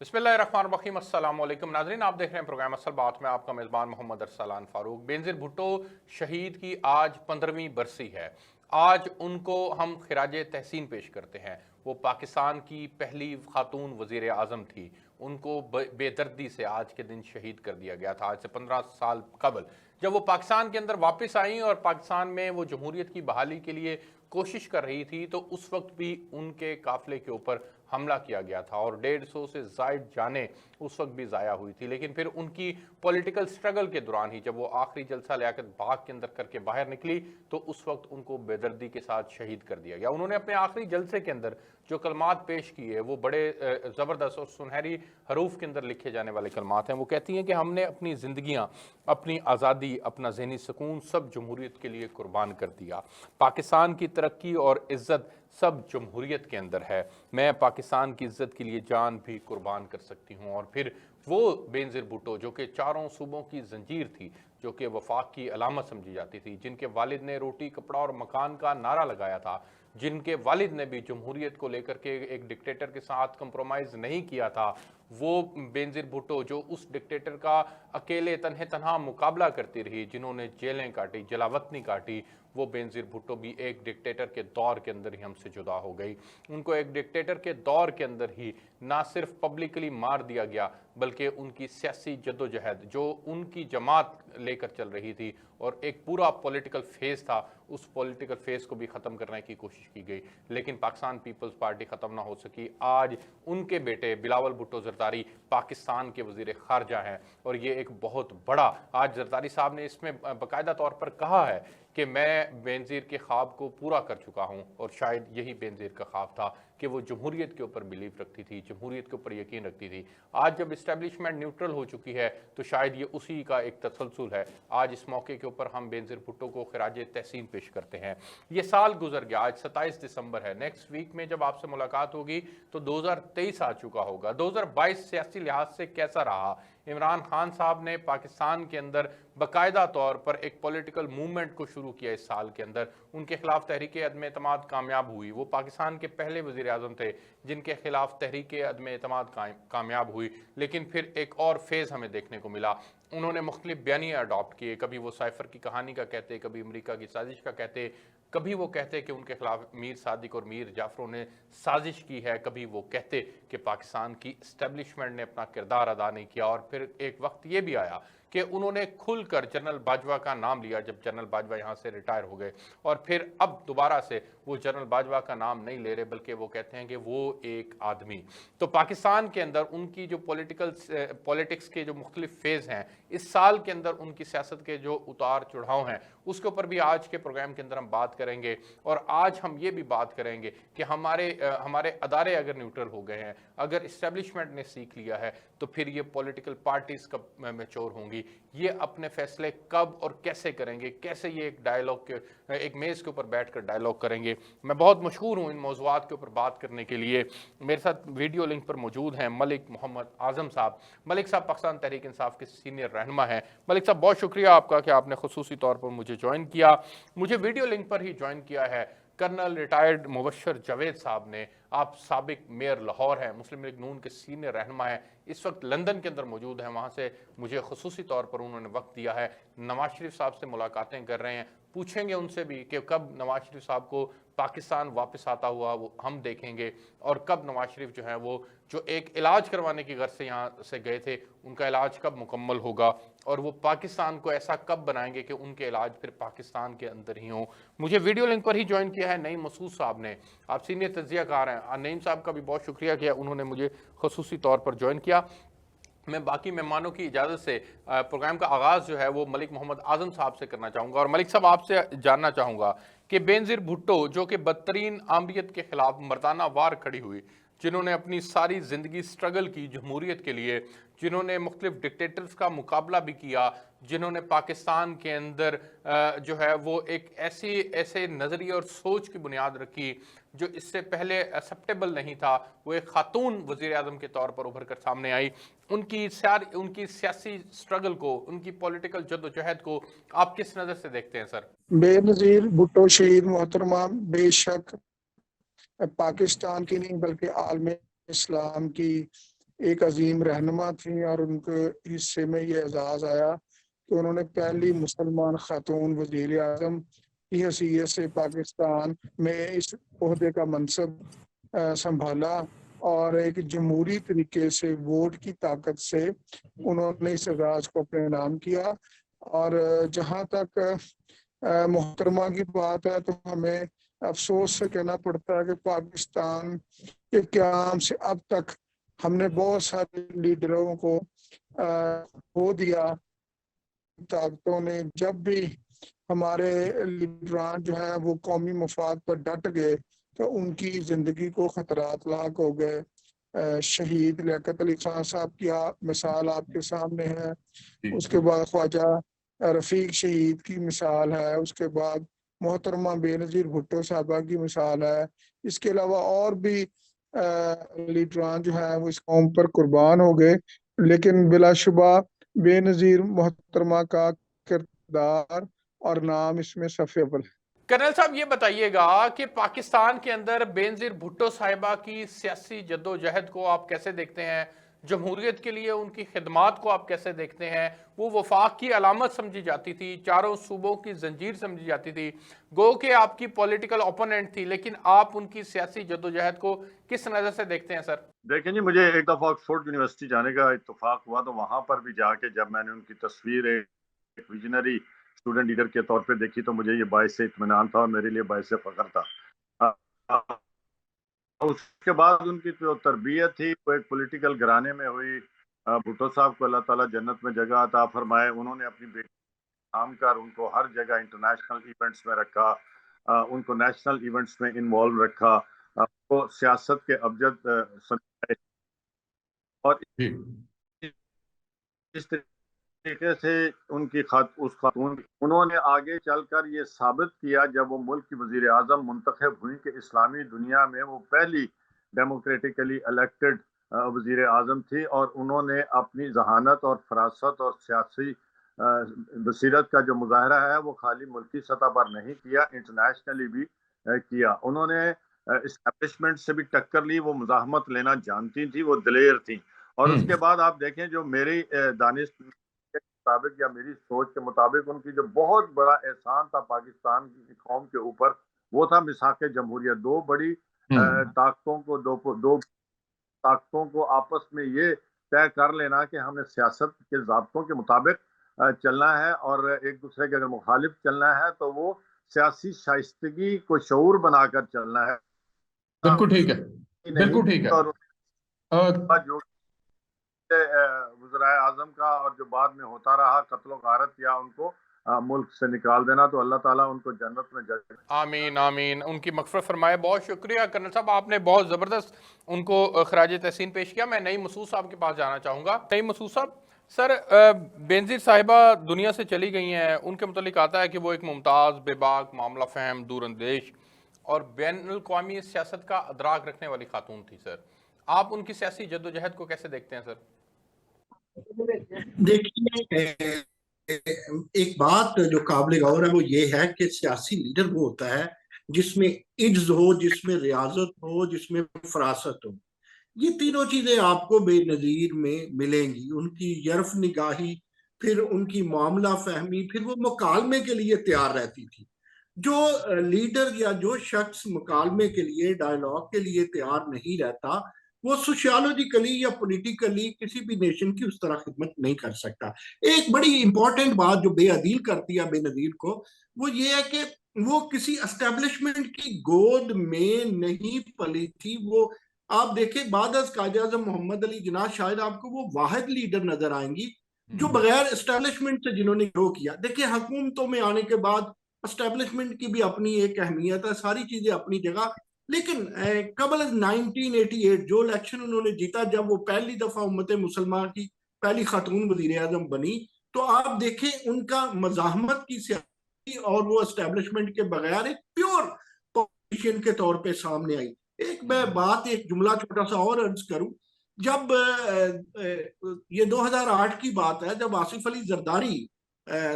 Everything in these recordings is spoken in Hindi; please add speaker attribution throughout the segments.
Speaker 1: बिस्मिल्लाहिर्रहमानिर्रहीम। अस्सलाम वालेकुम नाज़रीन, आप देख रहे हैं प्रोग्राम असल बात में। आपका मेज़बान मोहम्मद अरसलान फ़ारूक। बेनज़ीर भुट्टो शहीद की आज 15वीं बरसी है। आज उनको हम खिराज तहसीन पेश करते हैं। वो पाकिस्तान की पहली खातून वज़ीर आज़म थी। उनको बेदर्दी से आज के दिन शहीद कर दिया गया था, आज से 15 साल कबल, जब वो पाकिस्तान के अंदर वापस आई और पाकिस्तान में वो जमहूरियत की बहाली के लिए कोशिश कर रही थी। तो उस वक्त भी उनके काफिले के ऊपर हमला किया गया था और 150 से जायद जाने उस वक्त भी ज़ाया हुई थी। लेकिन फिर उनकी पॉलिटिकल स्ट्रगल के दौरान ही जब वो आखिरी जलसा लियाकत बाग के अंदर करके बाहर निकली तो उस वक्त उनको बेदर्दी के साथ शहीद कर दिया गया। उन्होंने अपने आखिरी जलसे के अंदर जो कलमात पेश किए वो बड़े ज़बरदस्त और सुनहरी हरूफ के अंदर लिखे जाने वाले कलमात हैं। वो कहती हैं कि हमने अपनी ज़िंदगियाँ, अपनी आज़ादी, अपना ज़हनी सुकून सब जमहूरियत के लिए कुर्बान कर दिया। पाकिस्तान की तरक्की और इज़्ज़त सब जमहूरियत के अंदर है। मैं पाकिस्तान की इज़्ज़त के लिए जान भी कुर्बान कर सकती हूँ। और फिर वो बेनज़ीर भुट्टो जो कि चारों सूबों की जंजीर थी, जो कि वफाक की अलामत समझी जाती थी, जिनके वालिद ने रोटी कपड़ा और मकान का नारा लगाया था, जिनके वालिद ने भी जमहूरियत को लेकर के एक डिक्टेटर के साथ कंप्रोमाइज़ नहीं किया था, वो बेनज़ीर भुट्टो जो उस डिक्टेटर का अकेले तन्हे तनहा मुकाबला करती रही, जिन्होंने जेलें काटी, जलावतनी काटी, वो बेनज़ीर भुट्टो भी एक डिक्टेटर के दौर के अंदर ही हमसे जुदा हो गई। उनको एक डिक्टेटर के दौर के अंदर ही ना सिर्फ पब्लिकली मार दिया गया बल्कि उनकी सियासी जद्दोजहद जो उनकी जमात लेकर चल रही थी और एक पूरा पॉलिटिकल फेज़ था, उस पॉलिटिकल फेज़ को भी ख़त्म करने की कोशिश की गई। लेकिन पाकिस्तान पीपल्स पार्टी ख़त्म ना हो सकी। आज उनके बेटे बिलावल भुट्टो ज़रदारी पाकिस्तान के वज़ीर ख़ारजा हैं और ये एक बहुत बड़ा, आज ज़रदारी साहब ने इसमें बाकायदा तौर पर कहा है कि मैं बेनज़ीर के ख्वाब को पूरा कर चुका हूँ। और शायद यही बेनज़ीर का ख्वाब था कि वो जमहूरियत के ऊपर बिलीव रखती थी, जमहूरियत के ऊपर यकीन रखती थी। आज जब इस्टेब्लिशमेंट न्यूट्रल हो चुकी है तो शायद ये उसी का एक तसलसल है। आज इस मौके के ऊपर हम बेनज़ीर भुट्टो को खिराज तहसीन पेश करते हैं। ये साल गुजर गया, आज 27 दिसंबर है। नेक्स्ट वीक में जब आपसे मुलाकात होगी तो 2023 आ चुका होगा। 2022 सियासी लिहाज से कैसा रहा? इमरान खान साहब ने पाकिस्तान के अंदर बाकायदा तौर पर एक पॉलिटिकल मूवमेंट को शुरू किया। इस साल के अंदर उनके खिलाफ तहरीक अदम एतमाद कामयाब हुई। वो पाकिस्तान के पहले वज़ीर आज़म थे जिनके खिलाफ तहरीक अदम एतमाद कामयाब हुई। लेकिन फिर एक और फेज़ हमें देखने को मिला। उन्होंने मुख्तलिफ बयानियाँ अडॉप्ट किए। कभी वो साइफर की कहानी का कहते, कभी अमेरिका की साजिश का कहते, कभी वो कहते कि उनके खिलाफ मीर सादिक और मीर जाफरों ने साजिश की है, कभी वो कहते कि पाकिस्तान की इस्टेब्लिशमेंट ने अपना किरदार अदा नहीं किया। और फिर एक वक्त ये भी आया कि उन्होंने खुलकर जनरल बाजवा का नाम लिया जब जनरल बाजवा यहाँ से रिटायर हो गए। और फिर अब दोबारा से वो जनरल बाजवा का नाम नहीं ले रहे बल्कि वो कहते हैं कि वो एक आदमी। तो पाकिस्तान के अंदर उनकी जो पॉलिटिक्स के जो मुख्तलिफ फेज़ हैं, इस साल के अंदर उनकी सियासत के जो उतार चढ़ाव हैं, उसके ऊपर भी आज के प्रोग्राम के अंदर हम बात करेंगे। और आज हम ये भी बात करेंगे कि हमारे अदारे अगर न्यूट्रल हो गए हैं, अगर इस्टेब्लिशमेंट ने सीख लिया है, तो फिर ये पॉलिटिकल पार्टीज कब मैच्योर होंगी, ये अपने फैसले कब और कैसे करेंगे, कैसे ये एक डायलॉग के एक मेज़ के ऊपर बैठकर डायलॉग करेंगे। मैं बहुत मशहूर हूँ इन मौज़ूआत के ऊपर बात करने के लिए। मेरे साथ वीडियो लिंक पर मौजूद हैं मलिक मोहम्मद आज़म साहब। मलिक साहब पाकिस्तान तहरीक इंसाफ के सीनियर रहनुमा हैं। मलिक साहब, बहुत शुक्रिया आपका कि आपने खुसूसी तौर पर मुझे ज्वाइन किया। मुझे वीडियो लिंक पर ही ज्वाइन किया है कर्नल रिटायर्ड मुबशर जावेद साहब ने। आप साबिक मेयर लाहौर हैं, मुस्लिम लीग नून के सीनियर रहनुमा हैं, इस वक्त लंदन के अंदर मौजूद हैं। वहाँ से मुझे खुसूसी तौर पर उन्होंने वक्त दिया है। नवाज शरीफ साहब से मुलाकातें कर रहे हैं, पूछेंगे उनसे भी कि कब नवाज शरीफ साहब को पाकिस्तान वापस आता हुआ वो हम देखेंगे और कब नवाज शरीफ जो है वो जो एक इलाज करवाने की गर्ज से यहाँ से गए थे, उनका इलाज कब मुकम्मल होगा और वो पाकिस्तान को ऐसा कब बनाएंगे कि उनके इलाज फिर पाकिस्तान के अंदर ही हो। मुझे वीडियो लिंक पर ही ज्वाइन किया है नईम मसूद साहब ने। आप सीनियर तज्जियाकार हैं। नईम साहब का भी बहुत शुक्रिया किया, उन्होंने मुझे खुसूसी तौर पर ज्वाइन किया। मैं बाकी मेहमानों की इजाज़त से प्रोग्राम का आगाज़ जो है वो मलिक मोहम्मद आज़म साहब से करना चाहूँगा। और मलिक साहब, आपसे जानना चाहूँगा कि बेनज़ीर भुट्टो जो कि बदतरीन आम्बियत के खिलाफ मर्दाना वार खड़ी हुई, जिन्होंने अपनी सारी ज़िंदगी स्ट्रगल की जमहूरियत के लिए, जिन्होंने मुख्तलिफ डिक्टेटर्स का मुकाबला भी किया, जिन्होंने पाकिस्तान के अंदर जो है वो एक ऐसे नज़रिए और सोच की बुनियाद रखी जो इससे पहले एक्सेप्टेबल नहीं था। वो एक खातून वज़ीर आज़म के तौर पर उभर कर सामने आई। उनकी सियासी स्ट्रगल को, उनकी पॉलिटिकल जद्दोजहद को आप किस नज़र से देखते हैं सर?
Speaker 2: बेनज़ीर भुट्टो शहीद मोहतरमा बेशक पाकिस्तान की नहीं बल्कि आलम इस्लाम की एक अजीम रहनुमा थी और उनके हिस्से में ये एजाज़ आया कि उन्होंने पहली मुसलमान खातून वज़ीर आज़म की हैसियत से पाकिस्तान में इस ओहदे का मनसब संभाला और एक जमहूरी तरीके से वोट की ताकत से उन्होंने इस एजाज़ को अपने नाम किया। और जहाँ तक मोहतरमा की बात है तो हमें अफसोस से कहना पड़ता है कि पाकिस्तान के क़याम से अब तक हमने बहुत सारे लीडरों को खो दिया। ताकतों ने जब भी हमारे लीडरान जो है वो कौमी मफाद पर डट गए तो उनकी ज़िंदगी को ख़तरात लाक हो गए। शहीद लियाकत अली खान साहब की मिसाल आपके सामने है। उसके बाद ख्वाजा रफ़ीक शहीद की मिसाल है। उसके बाद मोहतरमा बेनज़ीर भुट्टो साहबा की मिसाल है। इसके अलावा और भी लीडरान जो है वो इस कौम पर कुर्बान हो गए, लेकिन बिलाशुबा बेनज़ीर मोहतरमा का किरदार और नाम इसमें सफ़े अव्वल है।
Speaker 1: कर्नल साहब ये बताइएगा कि पाकिस्तान के अंदर बेनजीर भुट्टो साहिबा की सियासी जद्दोजहद को आप कैसे देखते हैं, जमहूरियत के लिए उनकी खिदमात को आप कैसे देखते हैं? वो वफाक की अलामत समझी जाती थी, चारों सूबों की जंजीर समझी जाती थी, गो के आपकी पॉलिटिकल ओपोनेंट थी, लेकिन आप उनकी सियासी जद्दोजहद को किस नज़र से देखते हैं सर?
Speaker 3: देखें जी, मुझे एक दफ़ा ऑक्सफोर्ड यूनिवर्सिटी जाने का इत्तेफाक हुआ, तो वहाँ पर भी जाके जब मैंने उनकी तस्वीर एक विजनरी स्टूडेंट लीडर के तौर पे देखी तो मुझे ये बाइस इत्मीनान था और मेरे लिए बाइस फख्र था। उसके बाद उनकी जो तरबियत थी वो एक पॉलिटिकल घराने में हुई। भुट्टो साहब को अल्लाह ताला जन्नत में जगह अता फरमाए। उन्होंने अपनी बेटी काम कर उनको हर जगह इंटरनेशनल इवेंट्स में रखा, उनको नेशनल इवेंट्स में इन्वॉल्व रखा, वो सियासत के अबजद समझाए और इस तरीके से उनकी उस खातून उन्होंने आगे चलकर ये साबित किया जब वो मुल्क की वजीर आजम मुंतखब हुई कि इस्लामी दुनिया में वो पहली डेमोक्रेटिकली इलेक्टेड वजीर आजम थी और उन्होंने अपनी जहानत और फरासत और सियासी बसीरत का जो मुजाहरा है वो खाली मुल्की सतह पर नहीं किया, इंटरनेशनली भी किया। उन्होंने इस्टेब्लिशमेंट से भी टक्कर ली, वो मुजाहमत लेना जानती थी, वो दिलेर थी। और उसके बाद आप देखें जो मेरी दानिश के मुताबिक या मेरी सोच के मुताबिक उनकी जो बहुत बड़ा एहसान था पाकिस्तान की कौम के ऊपर, वो था मिसाक जमहूरियत। दो बड़ी ताकतों को दो ताकतों को आपस में ये तय कर लेना कि हमें सियासत के ज़ाब्तों के मुताबिक चलना है और एक दूसरे के अगर मुखालिफ चलना है तो वो सियासी शाइस्तगी को शऊर बनाकर चलना है।
Speaker 1: बिल्कुल ठीक है, बिल्कुल ठीक है।
Speaker 3: और जो वज़राए आज़म का और जो बाद में होता रहा कत्लो गारत या उनको मुल्क से निकाल देना, तो अल्लाह ताला उनको जन्नत में जगह।
Speaker 1: आमीन आमीन, उनकी मग़फ़िरत फरमाए। बहुत शुक्रिया कर्नल साहब, आपने बहुत ज़बरदस्त उनको ख़राज तहसीन पेश किया। मैं नईम मसूद साहब के पास जाना चाहूँगा। नईम मसूद साहब, सर बेनज़ीर साहिबा दुनिया से चली गई हैं, उनके मुतालिक आता है कि वो एक मुमताज़, बेबाक, मामला फ़हम, दूरअंदेश और बैनुल-अक़वामी सियासत का अदराक रखने वाली खातून थी। सर, आप उनकी सियासी जद्दोजहद को कैसे देखते हैं सर?
Speaker 4: देखिए, एक बात जो काबिल गौर है वो ये है कि सियासी लीडर वो होता है जिसमें इज्ज हो, जिसमें रियाजत हो, जिसमें फरासत हो। ये तीनों चीजें आपको बेनजीर में मिलेंगी। उनकी यरफ निगाही, फिर उनकी मामला फहमी, फिर वो मुकालमे के लिए तैयार रहती थी। जो लीडर या जो शख्स मुकालमे के लिए, डायलॉग के लिए तैयार नहीं रहता, वो सोशियोलॉजिकली या पॉलिटिकली किसी भी नेशन की उस तरह खिदमत नहीं कर सकता। एक बड़ी इंपॉर्टेंट बात जो बेअदील करती है बेनजीर को, वो ये है कि वो किसी एस्टेब्लिशमेंट की गोद में नहीं पली थी। वो आप देखें, बाद कायद आज़म मोहम्मद अली जिन्ना शायद आपको वो वाहिद लीडर नजर आएंगी जो बगैर एस्टेब्लिशमेंट से जिन्होंने ग्रो किया। देखिए, हुकूमतों में आने के बाद एस्टेब्लिशमेंट की भी अपनी एक अहमियत है, सारी चीजें अपनी जगह। लेकिन कबल 1988 जो इलेक्शन उन्होंने जीता, जब वो पहली दफा उम्मत मुसलमान की पहली खातून वजीर आजम बनी, तो आप देखें उनका मजाहमत की सियासी और वो एस्टेब्लिशमेंट के बगैर एक प्योर पॉलिटिशियन के तौर पे सामने आई। एक मैं बात, एक जुमला छोटा सा और अर्ज करूं। जब ये 2008 की बात है, जब आसिफ अली जरदारी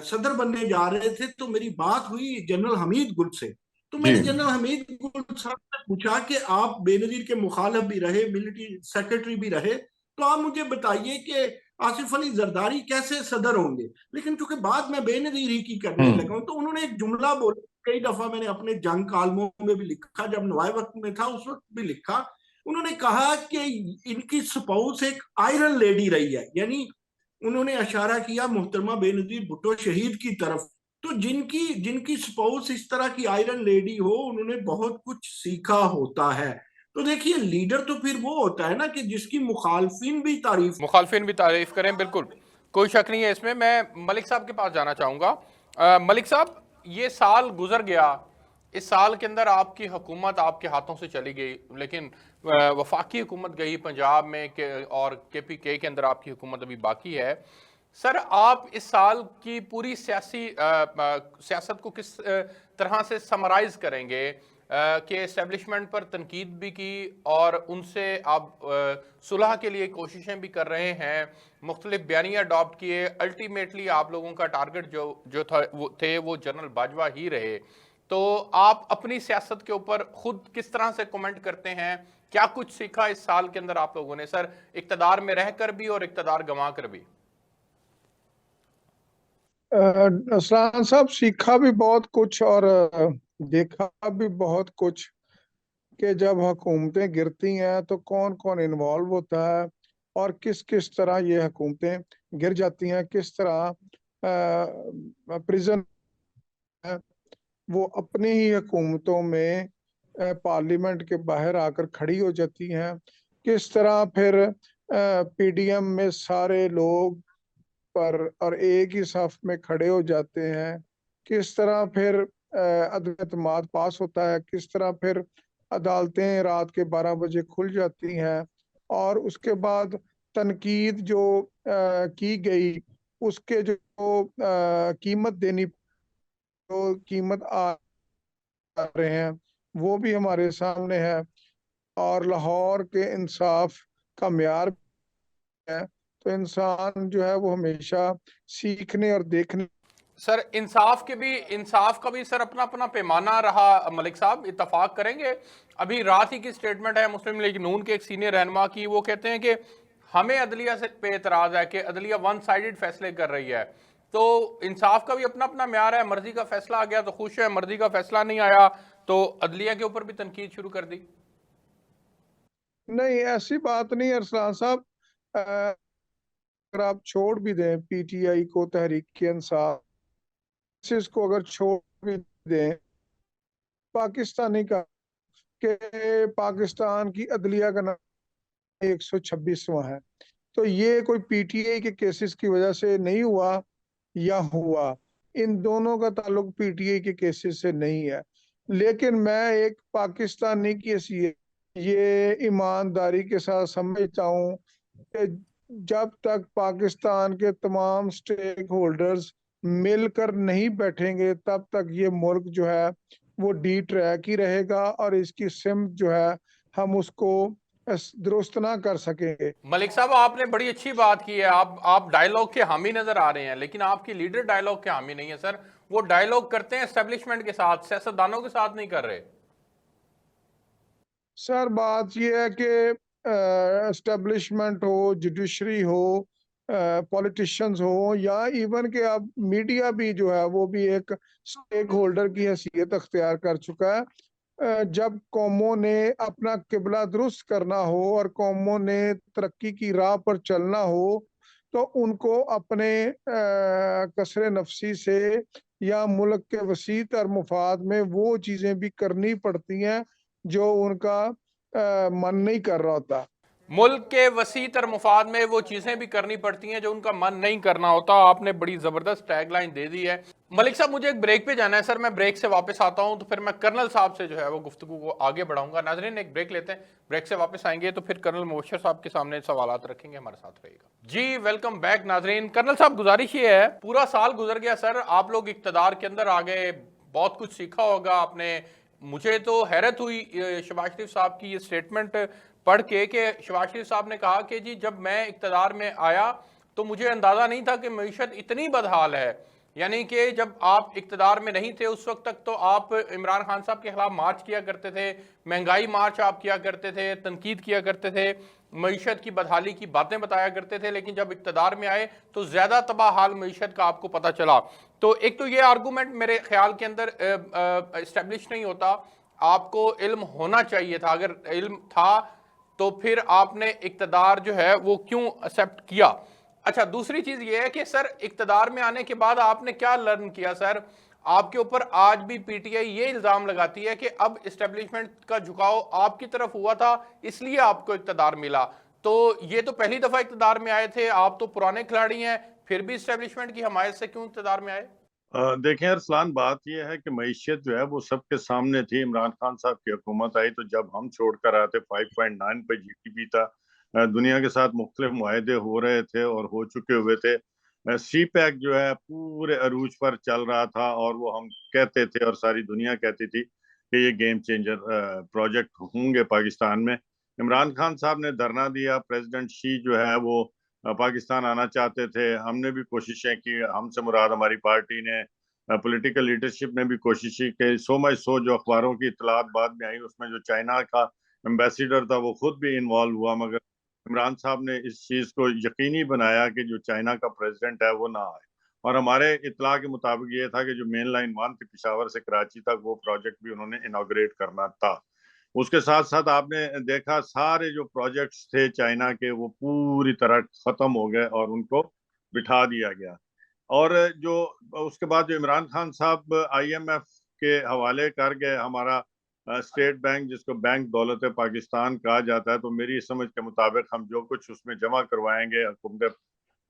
Speaker 4: सदर बनने जा रहे थे, तो मेरी बात हुई जनरल हमीद गुल से। तो मैंने जनरल हमीद गुल साहब से पूछा कि आप बेनजीर के मुखालिफ भी रहे, मिलिट्री सेक्रेटरी भी रहे, तो आप मुझे बताइए कि आसिफ अली जरदारी कैसे सदर होंगे। लेकिन चूंकि बात मैं बेनजीरी की करने लगा हूं, तो उन्होंने एक जुमला बोला, कई दफा मैंने अपने जंग कालमों में भी लिखा, जब नवाए वक्त में था उस वक्त भी लिखा। उन्होंने कहा कि इनकी स्पाउस एक आयरन लेडी रही है, यानी उन्होंने इशारा किया मोहतरमा बेनजीर भुट्टो शहीद की तरफ। तो जिनकी जिनकी स्पाउस इस तरह की आयरन लेडी हो, उन्होंने बहुत कुछ सीखा होता है। तो देखिए, लीडर तो फिर वो होता है ना कि जिसकी मुखालफिन भी तारीफ
Speaker 1: मुखालफिन भी तारीफ करें, बिल्कुल कोई शक नहीं है इसमें। मैं मलिक साहब के पास जाना चाहूँगा। मलिक साहब, ये साल गुजर गया, इस साल के अंदर आपकी हुकूमत आपके हाथों से चली गई, लेकिन वफाकी हुकूमत गई पंजाब में और KPK के अंदर आपकी हुकूमत अभी बाकी है। सर, आप इस साल की पूरी सियासत को किस तरह से समराइज करेंगे कि एस्टेब्लिशमेंट पर तनकीद भी की और उनसे आप सुलह के लिए कोशिशें भी कर रहे हैं, मुख्तलिफ बयानिए अडॉप्ट किए, अल्टीमेटली आप लोगों का टारगेट जो था वो जनरल बाजवा ही रहे। तो आप अपनी सियासत के ऊपर खुद किस तरह से कमेंट करते हैं? क्या कुछ सीखा इस साल के अंदर आप लोगों ने, सर, इक्तदार में रहकर भी और इक्तदार गंवा कर भी?
Speaker 2: असलान साहब, सीखा भी बहुत कुछ और देखा भी बहुत कुछ कि जब हुकूमतें गिरती हैं तो कौन कौन इन्वॉल्व होता है और किस किस तरह ये हुकूमतें गिर जाती हैं, किस तरह प्रिजन वो अपनी ही हुकूमतों में पार्लियामेंट के बाहर आकर खड़ी हो जाती हैं, किस तरह फिर PDM में सारे लोग पर और एक ही सफ में खड़े हो जाते हैं, किस तरह फिर अदम पास होता है, किस तरह फिर अदालतें रात के 12 बजे खुल जाती हैं और उसके बाद तनकीद जो की गई उसके जो कीमत देनी, जो कीमत आ रहे हैं वो भी हमारे सामने है और लाहौर के इंसाफ का म्यार है। तो इंसान जो है वो हमेशा सीखने और देखने।
Speaker 1: सर, इंसाफ का भी सर अपना अपना पैमाना रहा। मलिक साहब, इत्तफाक करेंगे, अभी रात ही की स्टेटमेंट है मुस्लिम लीग नून के एक सीनियर रहनुमा की, वो कहते हैं कि हमें अदलिया से पे एतराज है कि अदलिया वन साइडेड फैसले कर रही है। तो इंसाफ का भी अपना अपना म्यार है, मर्जी का फैसला आ गया तो खुश है, मर्जी का फैसला नहीं आया तो अदलिया के ऊपर भी तनकीद शुरू कर दी।
Speaker 2: नहीं, ऐसी बात नहीं अरसलान साहब। अगर आप छोड़ भी दें PTI को, तहरीक इंसाफ को अगर छोड़ भी दें, पाकिस्तानी का कि पाकिस्तान की अदलिया का नाम 126वां है, तो ये कोई PTI के केसेस की वजह से नहीं हुआ या हुआ, इन दोनों का ताल्लुक PTI के केसेस से नहीं है। लेकिन मैं एक पाकिस्तानी की हैसियत ये ईमानदारी के साथ समझता हूँ कि जब तक पाकिस्तान के तमाम स्टेक होल्डर्स मिलकर नहीं बैठेंगे तब तक ये मुल्क जो है वो डी ट्रैक ही रहेगा और इसकी सिमत जो है हम उसको दुरुस्त ना कर सकेंगे।
Speaker 1: मलिक साहब, आपने बड़ी अच्छी बात की है, आप डायलॉग के हामी नजर आ रहे हैं, लेकिन आपकी लीडर डायलॉग के हामी नहीं है सर। वो डायलॉग करते हैं एस्टेब्लिशमेंट के साथ, सियासतदानों के साथ नहीं कर रहे।
Speaker 2: सर, बात यह है कि एस्टेब्लिशमेंट हो, जुडिशरी हो, पॉलिटिशियंस हो या इवन के अब मीडिया भी जो है वो भी एक स्टेक होल्डर की हैसियत अख्तियार कर चुका है। जब कौमों ने अपना किबला दुरुस्त करना हो और कौमों ने तरक्की की राह पर चलना हो तो उनको अपने कसरे नफसी से या मुल्क के वसी तर मुफाद में वो चीज़ें भी करनी पड़ती हैं जो उनका मन नहीं कर रहा होता।
Speaker 1: मुल्क के वसी तर मुफाद में वो चीजें भी करनी पड़ती हैं जो उनका मन नहीं करना होता। आपने बड़ी जबरदस्त टैगलाइन दे दी है। मलिक साहब, मुझे एक ब्रेक पे जाना है सर, मैं ब्रेक से वापस आता हूं तो फिर मैं कर्नल साहब से जो है वो गुफ्तगू को आगे बढ़ाऊंगा। नाजरीन, एक ब्रेक लेते हैं, ब्रेक से वापस आएंगे तो फिर कर्नल मुबशर साहब के सामने सवाल रखेंगे, हमारे साथ रहेगा जी। वेलकम बैक नाजरीन। कर्नल साहब, गुजारिश ये है, पूरा साल गुजर गया सर, आप लोग इक्तदार के अंदर आ गए, बहुत कुछ सीखा होगा आपने। मुझे तो हैरत हुई शहबाज शरीफ साहब की ये स्टेटमेंट पढ़ के कि शहबाज शरीफ साहब ने कहा कि जी जब मैं इक्तदार में आया तो मुझे अंदाज़ा नहीं था कि मईशत इतनी बदहाल है। यानी कि जब आप इक्तदार में नहीं थे उस वक्त तक तो आप इमरान खान साहब के खिलाफ मार्च किया करते थे, महंगाई मार्च आप किया करते थे, तनकीद किया करते थे, मईशत की बदहाली की बातें बताया करते थे, लेकिन जब इक़्तिदार में आए तो ज़्यादा तबाह हाल मईशत का आपको पता चला। तो एक तो ये आर्गूमेंट मेरे ख्याल के अंदर इस्टेब्लिश नहीं होता, आपको इल्म होना चाहिए था। अगर इल्म था तो फिर आपने इक़्तिदार जो है वो क्यों एक्सेप्ट किया। अच्छा, दूसरी चीज़ ये है कि सर इक़्तिदार में आने के बाद आपने क्या लर्न किया सर? आपके ऊपर आज भी पीटीआई ये इल्ज़ाम लगाती है कि अब इस्टेब्लिशमेंट का झुकाव आपकी तरफ हुआ था, इसलिए आपको इक़्तिदार मिला। तो ये तो पहली दफ़ा इक़्तिदार में आए थे, आप तो पुराने खिलाड़ी हैं, फिर भी इस्टेब्लिशमेंट की हमायत से क्यों इक़्तिदार में आए?
Speaker 3: देखें अरसलान, बात यह है कि मईशत जो है वो सबके सामने थी। इमरान खान साहब की हुकूमत आई तो जब हम छोड़कर आए थे 5.9 पे जीडीपी था। दुनिया के साथ मुख्तलिफ मुआहदे हो रहे थे और हो चुके हुए थे। सी पैक जो है पूरे अरूज पर चल रहा था और वो हम कहते थे और सारी दुनिया कहती थी कि ये गेम चेंजर प्रोजेक्ट होंगे पाकिस्तान में। इमरान खान साहब ने धरना दिया, प्रेसिडेंट शी जो है वो पाकिस्तान आना चाहते थे। हमने भी कोशिशें की, हमसे मुराद हमारी पार्टी ने, पॉलिटिकल लीडरशिप ने भी कोशिश की कि सो मच सो जो अखबारों की इतलात बाद में आई उसमें जो चाइना का एम्बेसडर था वो खुद भी इन्वॉल्व हुआ, मगर इमरान साहब ने इस चीज़ को यकीनी बनाया कि जो चाइना का प्रेसिडेंट है वो ना आए। और हमारे इतला के मुताबिक ये था कि जो मेन लाइन 1 थी पिशावर से कराची तक, वो प्रोजेक्ट भी उन्होंने इनॉग्रेट करना था। उसके साथ साथ आपने देखा सारे जो प्रोजेक्ट्स थे चाइना के वो पूरी तरह खत्म हो गए और उनको बिठा दिया गया। और जो उसके बाद जो इमरान खान साहब आईएमएफ के हवाले कर गए हमारा स्टेट बैंक, जिसको बैंक दौलत पाकिस्तान कहा जाता है, तो मेरी समझ के मुताबिक हम जो कुछ उसमें जमा करवाएंगे हुकूमत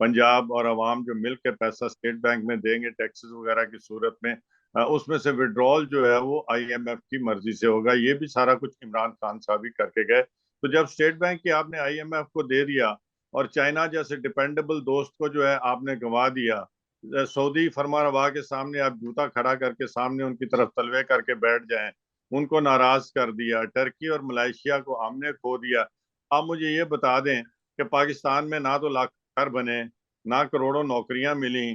Speaker 3: पंजाब और अवाम जो मिल के पैसा स्टेट बैंक में देंगे टैक्सेस वगैरह की सूरत में, उसमें से विड्रॉल जो है वो आईएमएफ की मर्जी से होगा। ये भी सारा कुछ इमरान खान साहब ही करके गए। तो जब स्टेट बैंक की आपने आईएमएफ को दे दिया और चाइना जैसे डिपेंडेबल दोस्त को जो है आपने गंवा दिया, सऊदी फरमानरवा के सामने आप जूता खड़ा करके सामने उनकी तरफ तलवे करके बैठ जाएं, उनको नाराज कर दिया। टर्की और मलेशिया को हमने खो दिया। आप मुझे ये बता दें कि पाकिस्तान में ना तो लाख घर बने, ना करोड़ों नौकरियां मिली,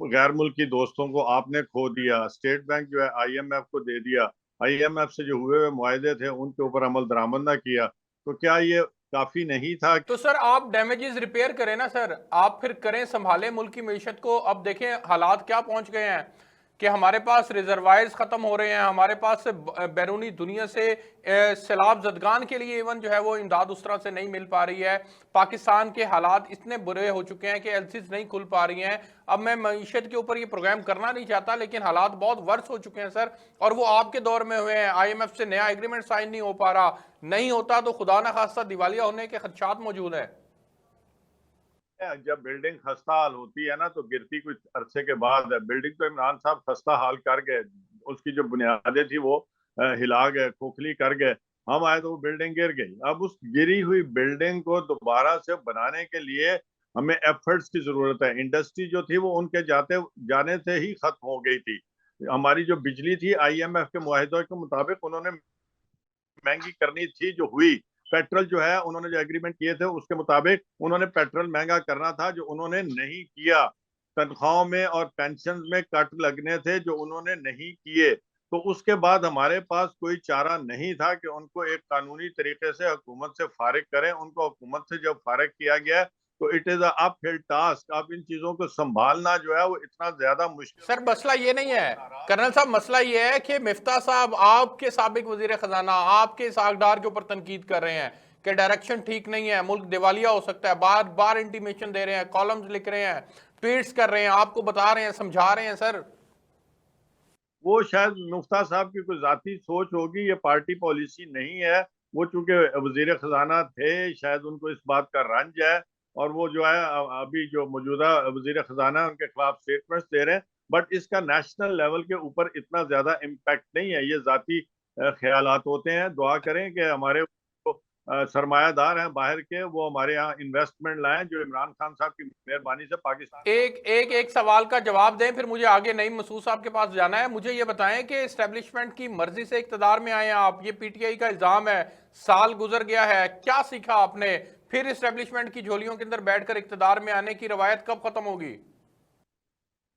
Speaker 3: गैर मुल्की दोस्तों को आपने खो दिया। स्टेट बैंक जो है आईएमएफ को दे दिया, आईएमएफ से जो हुए हुए मुआहदे थे उनके ऊपर अमल दरामद ना किया, तो क्या ये काफी नहीं था?
Speaker 1: तो सर आप डैमेजेस रिपेयर करें ना सर, आप फिर करें, संभालें मुल्क की मीशत को। अब देखें हालात क्या पहुंच गए हैं कि हमारे पास रिजर्वायर्स खत्म हो रहे हैं, हमारे पास से बैरूनी दुनिया से सैलाब जदगान के लिए इवन जो है वो इमदाद उस तरह से नहीं मिल पा रही है। पाकिस्तान के हालात इतने बुरे हो चुके हैं कि एलसीज नहीं खुल पा रही हैं। अब मैं मईशत के ऊपर ये प्रोग्राम करना नहीं चाहता, लेकिन हालात बहुत वर्स हो चुके हैं सर, और वो आपके दौर में हुए हैं। आईएमएफ से नया एग्रीमेंट साइन नहीं हो पा रहा, नहीं होता तो खुदा ना खास्ता दिवालिया होने के खदशात मौजूद हैं।
Speaker 3: जब बिल्डिंग खस्ता हाल होती है ना तो गिरती कुछ अरसे के बाद है। बिल्डिंग तो इमरान साहब खस्ता हाल कर गए, उसकी जो बुनियादें थी वो हिला गए, खोखली कर गए। हम आए तो वो बिल्डिंग गिर गई। अब उस गिरी हुई बिल्डिंग को दोबारा से बनाने के लिए हमें एफर्ट्स की जरूरत है। इंडस्ट्री जो थी वो उनके जाने से ही खत्म हो गई थी। हमारी जो बिजली थी आईएमएफ के मुआहिदों के मुताबिक उन्होंने महंगी करनी थी, जो हुई। पेट्रोल जो है उन्होंने जो एग्रीमेंट किए थे उसके मुताबिक उन्होंने पेट्रोल महंगा करना था, जो उन्होंने नहीं किया। तनख्वाहों में और पेंशन में कट लगने थे, जो उन्होंने नहीं किए। तो उसके बाद हमारे पास कोई चारा नहीं था कि उनको एक कानूनी तरीके से हुकूमत से फारिग करें। उनको हुकूमत से जब फारिग किया गया तो इट इज अपहिल टास्क। अब इन चीजों को संभालना जो है वो इतना ज्यादा मुश्किल।
Speaker 1: सर मसला ये नहीं है कर्नल साहब, मसला ये है कि मिफ्ता साहब आपके साबिक वजीर खजाना आपके इसाकदार के ऊपर तनकीद कर रहे हैं कि डायरेक्शन ठीक नहीं है, मुल्क दिवालिया हो सकता है। बार बार इंटीमेशन दे रहे हैं, कॉलम्स लिख रहे हैं, ट्वीट्स कर रहे हैं, आपको बता रहे हैं, समझा रहे हैं। सर
Speaker 3: वो शायद मुफ्ता साहब की कोई जाती सोच होगी, ये पार्टी पॉलिसी नहीं है। वो चूंकि वजीर खजाना थे, शायद उनको इस बात का रंज है और वो जो है अभी जो मौजूदा वजीर खजाना है उनके खिलाफ स्टेटमेंट्स दे रहे हैं। बट इसका नेशनल लेवल के ऊपर इतना ज्यादा इम्पैक्ट नहीं है, ये जाती ख्यालात होते हैं। दुआ करें कि हमारे सरमायादार हैं बाहर के, वो हमारे यहाँ इन्वेस्टमेंट लाएं, जो इमरान खान साहब की मेहरबानी से पाकिस्तान।
Speaker 1: एक सवाल का जवाब दें, फिर मुझे आगे नईम मसूद साहब के पास जाना है। मुझे ये बताएं कि एस्टेब्लिशमेंट की मर्जी से इक्तदार में आए हैं आप, ये पीटीआई का इल्जाम है। साल गुजर गया है, क्या सीखा आपने? फिर एस्टेब्लिशमेंट की झोलियों के अंदर बैठकर इक्तदार में आने की रवायत कब खत्म होगी?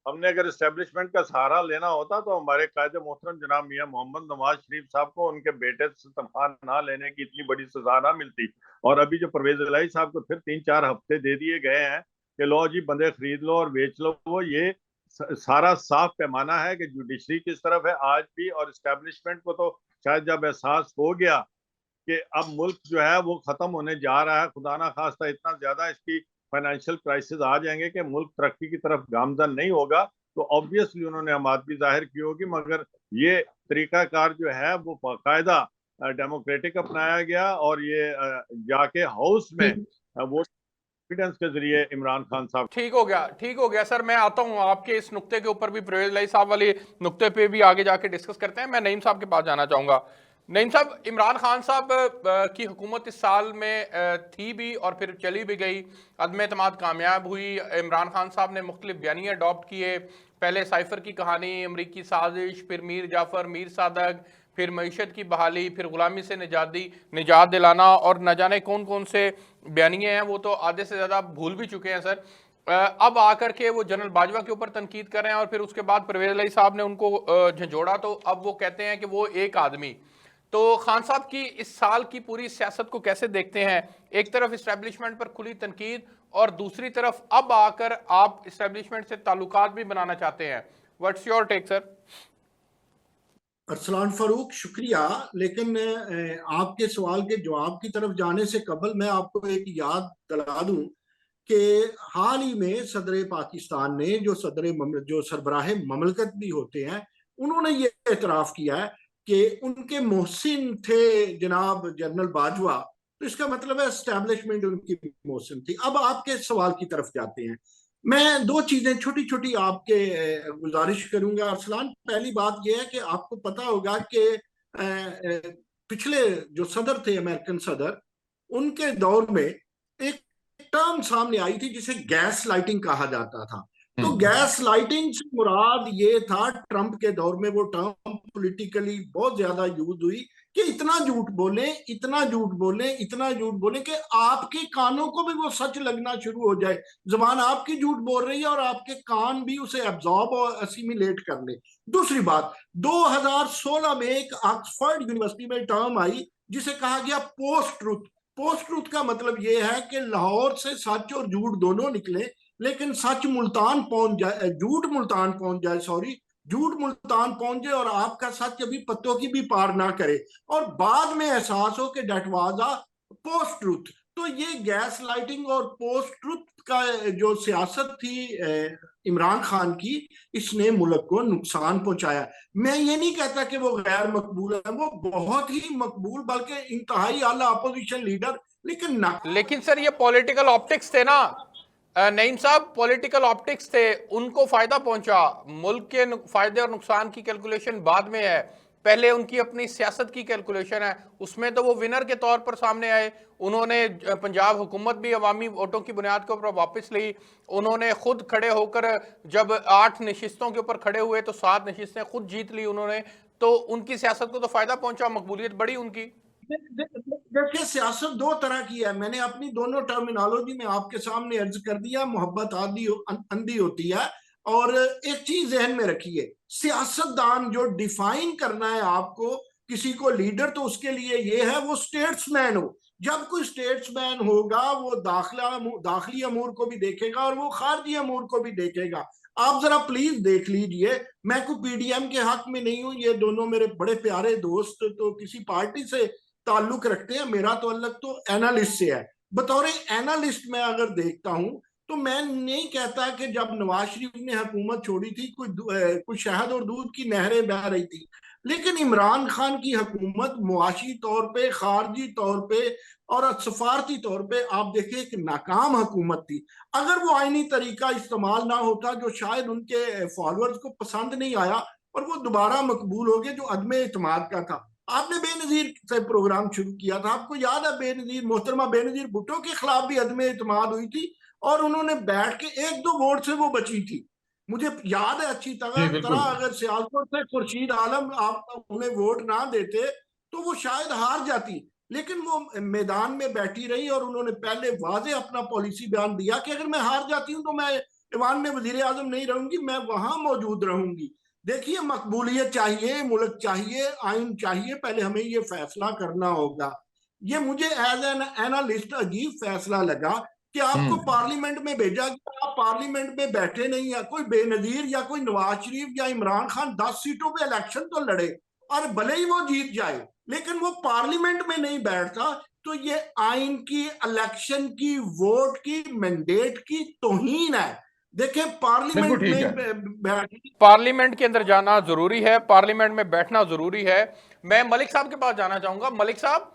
Speaker 3: हमने अगर इस्टेब्लिशमेंट का सहारा लेना होता तो हमारे कायदे मोहतरम जनाब मियां मोहम्मद नवाज शरीफ साहब को उनके बेटे से तनख्वाह ना लेने की इतनी बड़ी सजा ना मिलती। और अभी जो परवेज इलाही साहब को फिर 3-4 हफ्ते दे दिए गए हैं कि लो जी बंदे खरीद लो और बेच लो, वो ये सारा साफ पैमाना है कि जुडिशरी किस तरफ है आज भी। और इस्टेब्लिशमेंट को तो शायद जब एहसास हो गया कि अब मुल्क जो है वो खत्म होने जा रहा है, खुदा ना खास्ता इतना ज्यादा इसकी फाइनेंशियल क्राइसिस आ जाएंगे कि मुल्क तरक्की की तरफ गामजन नहीं होगा, तो ऑब्वियसली उन्होंने हमादगी जाहिर की होगी। मगर ये तरीकाकार जो है वो बाकायदा डेमोक्रेटिक अपनाया गया और ये जाके हाउस में वोट कॉन्फिडेंस के जरिए इमरान खान साहब।
Speaker 1: ठीक हो गया सर, मैं आता हूं आपके इस नुक्ते के ऊपर भी, परवेज इलाही साहब वाले नुक्ते पे भी आगे जाके डिस्कस करते हैं। मैं नईम साहब के पास जाना चाहूंगा। नईम साहब, इमरान खान साहब की हुकूमत इस साल में थी भी और फिर चली भी गई, अदम एतमाद कामयाब हुई। इमरान खान साहब ने मुख्तलिफ बयानी अडॉप्ट किए, पहले साइफर की कहानी, अमरीकी साजिश, फिर मीर जाफर, मीर सादक, फिर मईशत की बहाली, फिर गुलामी से निजात दिलाना, और न जाने कौन कौन से बयानिए हैं, वो तो आधे से ज़्यादा भूल भी चुके हैं सर। अब आकर के वो जनरल बाजवा के ऊपर तनकीद कर रहे हैं और फिर उसके बाद परवेज इलाही साहब ने उनको झंझोड़ा, तो अब वो कहते हैं कि वो एक आदमी। तो खान साहब की इस साल की पूरी सियासत को कैसे देखते हैं? एक तरफ इस्टेब्लिशमेंट पर खुली तनकीद और दूसरी तरफ अब आकर आप इस्टेब्लिशमेंट से ताल्लुकात भी बनाना चाहते हैं। What's your take sir?
Speaker 4: Arsalan Farooq, शुक्रिया। लेकिन आपके सवाल के जवाब की तरफ जाने से कबल मैं आपको एक याद दिला दूं कि हाल ही में सदर पाकिस्तान ने, जो सरबराह ममलकत भी होते हैं, उन्होंने ये एतराफ़ किया है कि उनके मोहसिन थे जनाब जनरल बाजवा। तो इसका मतलब है एस्टैब्लिशमेंट उनकी मोहसिन थी। अब आपके सवाल की तरफ जाते हैं। मैं दो चीजें छोटी छोटी आपके गुजारिश करूंगा अरसलान। पहली बात यह है कि आपको पता होगा कि पिछले जो सदर थे, अमेरिकन सदर, उनके दौर में एक टर्म सामने आई थी जिसे गैस लाइटिंग कहा जाता था। तो गैस लाइटिंग से मुराद ये था, ट्रंप के दौर में वो टर्म पॉलिटिकली बहुत ज्यादा यूज हुई कि इतना झूठ बोले, इतना झूठ बोले, इतना झूठ बोले कि आपके कानों को भी वो सच लगना शुरू हो जाए। जबान आपकी झूठ बोल रही है और आपके कान भी उसे एब्जॉर्ब और असिमिलेट कर ले। दूसरी बात, 2016 में एक ऑक्सफोर्ड यूनिवर्सिटी में टर्म आई जिसे कहा गया पोस्ट ट्रूथ। पोस्ट ट्रूथ का मतलब यह है कि लाहौर से सच और झूठ दोनों निकले, लेकिन सच मुल्तान पहुंच जाए, झूठ मुल्तान पहुंच जाए, सॉरी, झूठ मुल्तान पहुंचे और आपका सच अभी पत्तों की भी पार ना करे, और बाद में एहसास हो कि that was a post truth. तो ये गैस लाइटिंग और पोस्ट ट्रूथ का जो सियासत थी इमरान खान की, इसने मुल्क को नुकसान पहुंचाया। मैं ये नहीं कहता कि वो गैर मकबूल है, वो बहुत ही मकबूल बल्कि इंतहाई आला अपोजिशन लीडर,
Speaker 1: लेकिन सर ये पॉलिटिकल ऑप्टिक्स थे ना नईम साहब, पॉलिटिकल ऑप्टिक्स थे, उनको फायदा पहुंचा। मुल्क के फायदे और नुकसान की कैलकुलेशन बाद में है, पहले उनकी अपनी सियासत की कैलकुलेशन है। उसमें तो वो विनर के तौर पर सामने आए। उन्होंने पंजाब हुकूमत भी अवामी वोटों की बुनियाद के ऊपर वापस ली। उन्होंने खुद खड़े होकर जब 8 नशिस्तों के ऊपर खड़े हुए तो 7 नशिस्तें खुद जीत ली उन्होंने। तो उनकी सियासत को तो फायदा पहुंचा, मकबूलियत बढ़ी उनकी।
Speaker 4: देखिए, सियासत दो तरह की है। मैंने अपनी दोनों टर्मिनोलॉजी में आपके सामने अर्ज कर दिया। मोहब्बत अंधी होती है। और एक चीज जहन में रखिए, सियासतदान जो डिफाइन करना है आपको किसी को लीडर, तो उसके लिए ये है वो स्टेट्समैन हो। जब कोई स्टेट्समैन होगा वो दाखिली अमूर को भी देखेगा और वो खारजी अमूर को भी देखेगा। आप जरा प्लीज देख लीजिए, मैं कोई पीडीएम के हक में नहीं हूं, ये दोनों मेरे बड़े प्यारे दोस्त तो किसी पार्टी से ताल्लुक रखते हैं, मेरा तो अलग तो एनालिस्ट से है। बतौर एनालिस्ट मैं अगर देखता हूं तो मैं नहीं कहता कि जब नवाज शरीफ ने हुकूमत छोड़ी थी कोई शहद और दूध की नहरें बह रही थी, लेकिन इमरान खान की हुकूमत मुआशी तौर पे, खारजी तौर पे और सफारती तौर पे आप देखिए एक नाकाम हुकूमत थी। अगर वो आईनी तरीका इस्तेमाल ना होता जो शायद उनके फॉलोअर्स को पसंद नहीं आया और वो दोबारा मकबूल हो गए, जो अदम एतमाद का था। आपने बेनजीर से प्रोग्राम शुरू किया था, आपको याद है बेनजीर, मोहतरमा बेनजीर भुट्टो के खिलाफ भी अदम एतमाद हुई थी और उन्होंने बैठ के 1-2 वोट से वो बची थी। मुझे याद है अच्छी तरह, अगर सियालकोट से खुर्शीद आलम आप उन्हें वोट ना देते तो वो शायद हार जाती, लेकिन वो मैदान में बैठी रही और उन्होंने पहले वाजे अपना पॉलिसी बयान दिया कि अगर मैं हार जाती हूं तो मैं ईवान में वजीर आजम नहीं रहूंगी, मैं वहां मौजूद रहूंगी। देखिए, मकबूलियत चाहिए, मुल्क चाहिए, आइन चाहिए, पहले हमें ये फैसला करना होगा। ये मुझे एज एन एनालिस्ट अजीब फैसला लगा कि आपको पार्लियामेंट में भेजा गया, आप पार्लियामेंट में बैठे नहीं है। कोई बेनजीर या कोई नवाज शरीफ या इमरान खान 10 सीटों पे इलेक्शन तो लड़े और भले ही वो जीत जाए, लेकिन वो पार्लियामेंट में नहीं बैठता। तो ये आइन की, इलेक्शन की, वोट की, मैंडेट की तौहीन है। देखें, पार्लियामेंट में
Speaker 1: पार्लियामेंट के अंदर जाना जरूरी है, पार्लियामेंट में बैठना जरूरी है। मैं मलिक साहब के पास जाना चाहूंगा। मलिक साहब,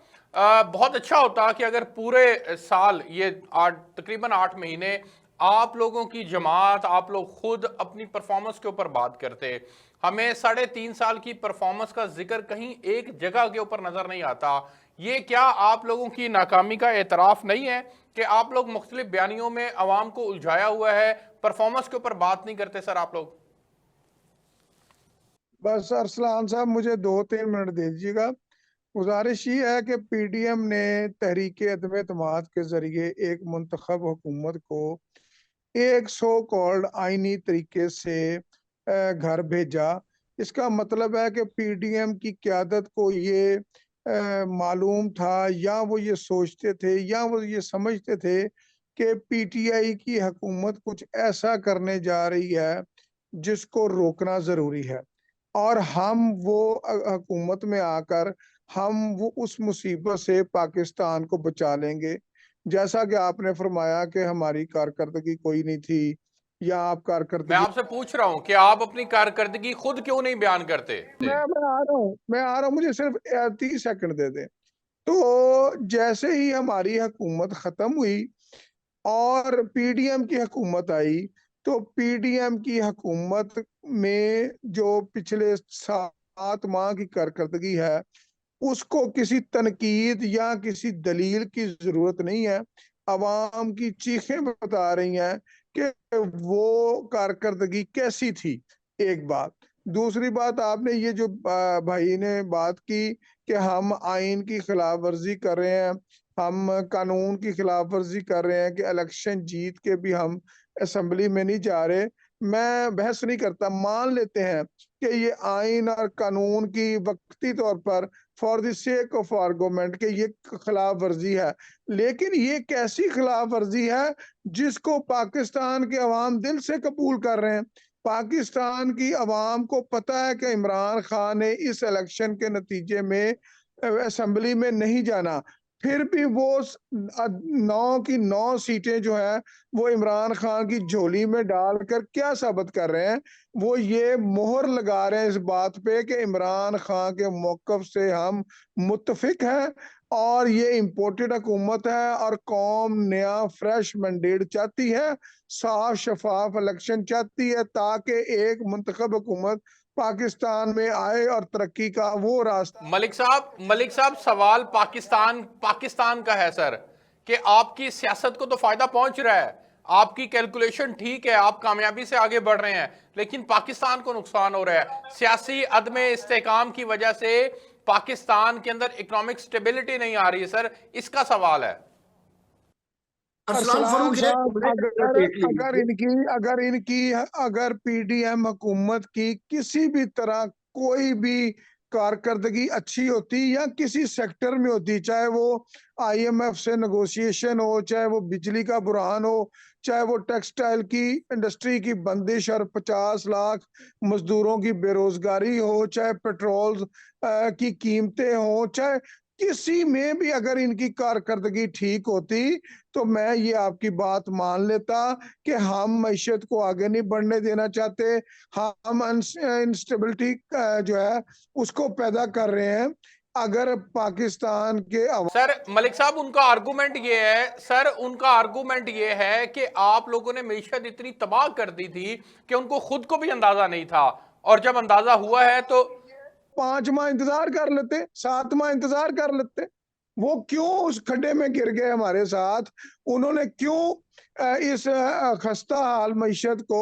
Speaker 1: बहुत अच्छा होता कि अगर पूरे साल ये तकरीबन 8 महीने आप लोगों की जमात, आप लोग खुद अपनी परफॉर्मेंस के ऊपर बात करते। हमें 3.5 साल की परफॉर्मेंस का जिक्र कहीं एक जगह के ऊपर नजर नहीं आता। ये क्या आप लोगों की नाकामी का एतराफ नहीं है कि आप लोग मुख्तलिफ बयानियों में अवाम को उलझाया हुआ है, परफॉर्मेंस के ऊपर बात नहीं करते? सर आप लोग
Speaker 2: बस अरसलान साहब, मुझे 2-3 मिनट दे दीजिएगा। गुजारिश ये है कि पीडीएम ने तहरीक अदम एतमाद के जरिए एक मुंतखब हुकूमत को एक सो कॉल्ड आईनी तरीके से घर भेजा। इसका मतलब है कि पीडीएम की क्यादत को ये मालूम था, या वो ये सोचते थे, या वो ये समझते थे कि पीटीआई की हुकूमत कुछ ऐसा करने जा रही है जिसको रोकना जरूरी है, और हम वो हुकूमत में आकर हम वो उस मुसीबत से पाकिस्तान को बचा लेंगे। जैसा कि आपने फरमाया कि हमारी कारकर्दगी कोई नहीं थी, या आप
Speaker 1: मैं
Speaker 2: कारकर्दगी,
Speaker 1: आपसे पूछ रहा हूं कि आप अपनी कारकर्दगी खुद क्यों नहीं बयान करते?
Speaker 2: मैं आ रहा हूँ, मुझे सिर्फ 30 सेकंड दे दें। तो जैसे ही हमारी हुकूमत खत्म हुई और पीडीएम की हुकूमत आई, तो पीडीएम की हुकूमत में जो पिछले 7 माह की कारकर्दगी है, उसको किसी तनकीद या किसी दलील की जरूरत नहीं है। अवाम की चीखें बता रही हैं कि वो कारकर्दगी कैसी थी। एक बात। दूसरी बात, आपने ये जो भाई ने बात की कि हम आइन की खिलाफ वर्जी कर रहे हैं, हम कानून की खिलाफ वर्जी कर रहे हैं, कि इलेक्शन जीत के भी हम असेंबली में नहीं जा रहे। मैं बहस नहीं करता, मान लेते हैं कि ये आइन और कानून की वक्ती तौर पर for the sake of argument के ये खिलाफ वर्जी है, लेकिन ये कैसी खिलाफ वर्जी है जिसको पाकिस्तान के अवाम दिल से कबूल कर रहे हैं। पाकिस्तान की अवाम को पता है कि इमरान खान ने इस इलेक्शन के नतीजे में असेंबली में नहीं जाना, फिर भी वो 9 की 9 सीटें जो है वो इमरान खान की झोली में डालकर क्या साबित कर रहे हैं? वो ये मोहर लगा रहे हैं इस बात पे कि इमरान खान के मौकफ से हम मुत्तफिक हैं, और ये इम्पोर्टेड हुकूमत है, और कौम नया फ्रेश मैंडेट चाहती है, साफ शफाफ इलेक्शन चाहती है, ताकि एक मुंतखब हुकूमत पाकिस्तान में आए और तरक्की का वो रास्ता।
Speaker 1: मलिक साहब, सवाल पाकिस्तान का है सर, कि आपकी सियासत को तो फायदा पहुंच रहा है, आपकी कैलकुलेशन ठीक है, आप कामयाबी से आगे बढ़ रहे हैं, लेकिन पाकिस्तान को नुकसान हो रहा है। सियासी अदम इस्तेकाम की वजह से पाकिस्तान के अंदर इकोनॉमिक स्टेबिलिटी नहीं आ रही है सर, इसका सवाल है।
Speaker 4: अरसलान
Speaker 2: अरसलान
Speaker 4: फरूक
Speaker 2: साहब, अगर पीडीएम हुकूमत की किसी भी तरह कोई भी कारकर्दगी अच्छी होती, या किसी सेक्टर में होती, चाहे वो आईएमएफ से नेगोशिएशन हो, चाहे वो बिजली का बुरहान हो, चाहे वो टेक्सटाइल की इंडस्ट्री की बंदिश और 50 लाख मजदूरों की बेरोजगारी हो, चाहे पेट्रोल की कीमतें हो, चाहे किसी में भी अगर इनकी कारकर्दगी ठीक होती, तो मैं ये आपकी बात मान लेता कि हम मैशत को आगे नहीं बढ़ने देना चाहते, हम इंस्टेबिलिटी जो है उसको पैदा कर रहे हैं। अगर पाकिस्तान के
Speaker 1: सर मलिक साहब, उनका आर्गूमेंट ये है कि आप लोगों ने मीशत इतनी तबाह कर दी थी कि उनको खुद को भी अंदाजा नहीं था, और जब अंदाजा हुआ है तो
Speaker 2: 5 माह इंतजार कर लेते, 7 माह इंतजार कर लेते। वो क्यों उस खड्डे में गिर गए हमारे साथ? उन्होंने क्यों इस खस्ता हाल मईशत को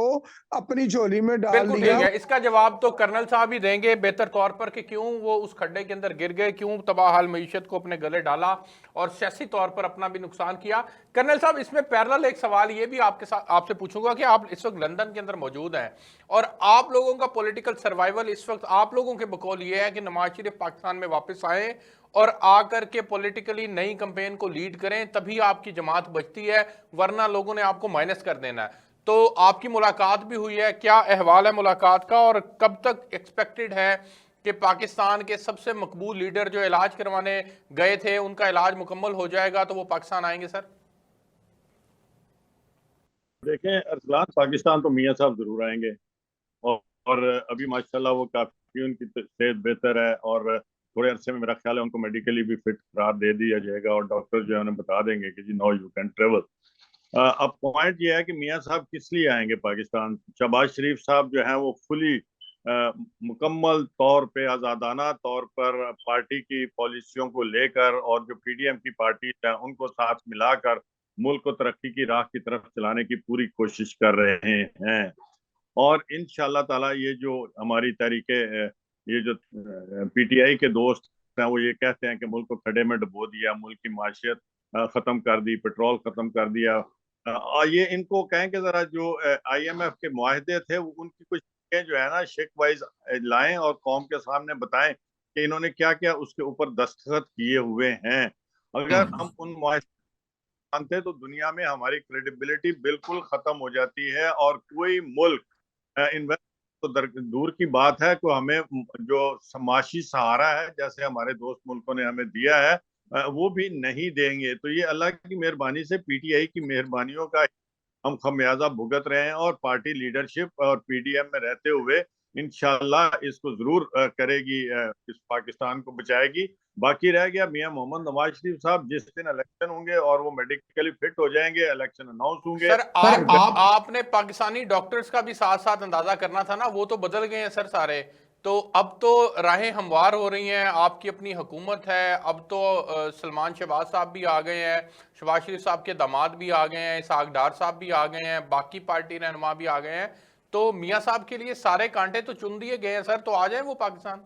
Speaker 2: अपनी झोली में डाल
Speaker 1: बिल्कुल
Speaker 2: लिया।
Speaker 1: ठीक है, इसका जवाब तो कर्नल साहब ही देंगे बेहतर तौर पर कि क्यों वो उस खड्डे के अंदर गिर गए, क्यों तबाहाल मईशत को अपने गले डाला और सियासी तौर पर अपना भी नुकसान किया। कर्नल साहब, इसमें पैरेलल एक सवाल ये भी आपके साथ आपसे पूछूंगा कि आप इस वक्त लंदन के अंदर मौजूद हैं और आप लोगों का पॉलिटिकल सर्वाइवल इस वक्त आप लोगों के बकौल ये है कि नवाज शरीफ पाकिस्तान में वापस आए और आकर के पॉलिटिकली नई कैंपेन को लीड करें, तभी आपकी जमात बचती है, वरना लोगों ने आपको माइनस कर देना है। तो आपकी मुलाकात भी हुई है, क्या अहवाल है मुलाकात का और कब तक एक्सपेक्टेड है कि पाकिस्तान के सबसे मकबूल लीडर जो इलाज करवाने गए थे उनका इलाज मुकम्मल हो जाएगा तो वो पाकिस्तान आएंगे? सर
Speaker 3: देखें अरसलान, पाकिस्तान तो मियाँ साहब जरूर आएंगे और अभी माशाल्लाह वो काफी उनकी सेहत बेहतर है और थोड़े अरसे में मेरा ख्याल है उनको मेडिकली भी फिट करार दे दिया जाएगा और डॉक्टर जो है उन्हें बता देंगे कि जी नाउ यू कैन ट्रेवल। अब पॉइंट ये है कि मियाँ साहब किस लिए आएंगे पाकिस्तान। शहबाज शरीफ साहब जो है वो फुली मुकम्मल तौर पे आज़ादाना तौर पर पार्टी की पॉलिसियों को लेकर और जो पीडीएम की पार्टी है उनको साथ मिलाकर मुल्क को तरक्की की राह की तरफ चलाने की पूरी कोशिश कर रहे हैं। और इंशाअल्लाह ताला ये जो हमारी तहरीके ये जो पीटीआई के दोस्त हैं वो ये कहते हैं कि मुल्क को खड्डे में डुबो दिया, मुल्क की माशियत खत्म कर दी, पेट्रोल खत्म कर दिया, ये इनको कहें कि जरा जो आईएमएफ के मुआहदे थे उनकी कुछ जो है ना शेक वाइज लाएं और कौम के सामने बताएं कि इन्होंने क्या क्या उसके ऊपर दस्तखत किए हुए हैं। अगर हम उन मुआहदे मानते तो दुनिया में हमारी क्रेडिबिलिटी बिल्कुल खत्म हो जाती है और कोई मुल्क इन्वेस्ट तो दूर की बात है को हमें जो समाशी सहारा है जैसे हमारे दोस्त मुल्कों ने हमें दिया है वो भी नहीं देंगे। तो ये अल्लाह की मेहरबानी से पीटीआई की मेहरबानियों का हम खमियाजा भुगत रहे हैं और पार्टी लीडरशिप और पीडीएम में रहते हुए इंशाल्लाह इसको जरूर करेगी, इस पाकिस्तान को बचाएगी। बाकी रह गया मियां मोहम्मद नवाज शरीफ साहब, जिस दिन इलेक्शन होंगे और वो मेडिकली फिट हो जाएंगे, इलेक्शन अनाउंस होंगे।
Speaker 1: सर आपने पाकिस्तानी डॉक्टर्स का भी साथ साथ अंदाजा करना था ना, वो तो बदल गए हैं सर सारे। तो अब तो राहें हमवार हो रही हैं, आपकी अपनी हुकूमत है, अब तो सलमान शहबाज साहब भी आ गए हैं, शहबाज शरीफ साहब के दामाद भी आ गए हैं, इसहाक डार साहब भी आ गए हैं, बाकी पार्टी रहनुमा भी आ गए हैं। तो मियाँ साहब के लिए सारे कांटे तो चुन दिए गए हैं सर, तो आ जाए वो पाकिस्तान।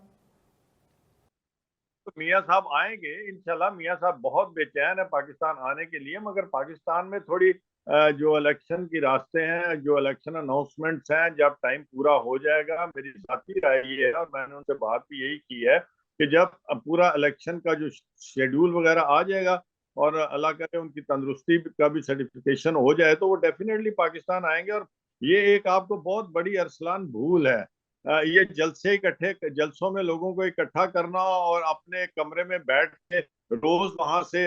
Speaker 3: तो मियाँ साहब आएंगे इंशाल्लाह। मियाँ साहब बहुत बेचैन है पाकिस्तान आने के लिए, मगर पाकिस्तान में थोड़ी जो इलेक्शन की रास्ते हैं, जो इलेक्शन अनाउंसमेंट्स हैं, जब टाइम पूरा हो जाएगा, मेरी साथी राय ये है और मैंने उनसे बात भी यही की है कि जब पूरा इलेक्शन का जो शेड्यूल वगैरह आ जाएगा और अल्लाह करे उनकी तंदुरुस्ती का भी सर्टिफिकेशन हो जाए तो वो डेफिनेटली पाकिस्तान आएंगे। और ये एक आपको बहुत बड़ी अरसलान भूल है, ये जलसे इकट्ठे जलसों में लोगों को इकट्ठा करना और अपने कमरे में बैठ के रोज वहां से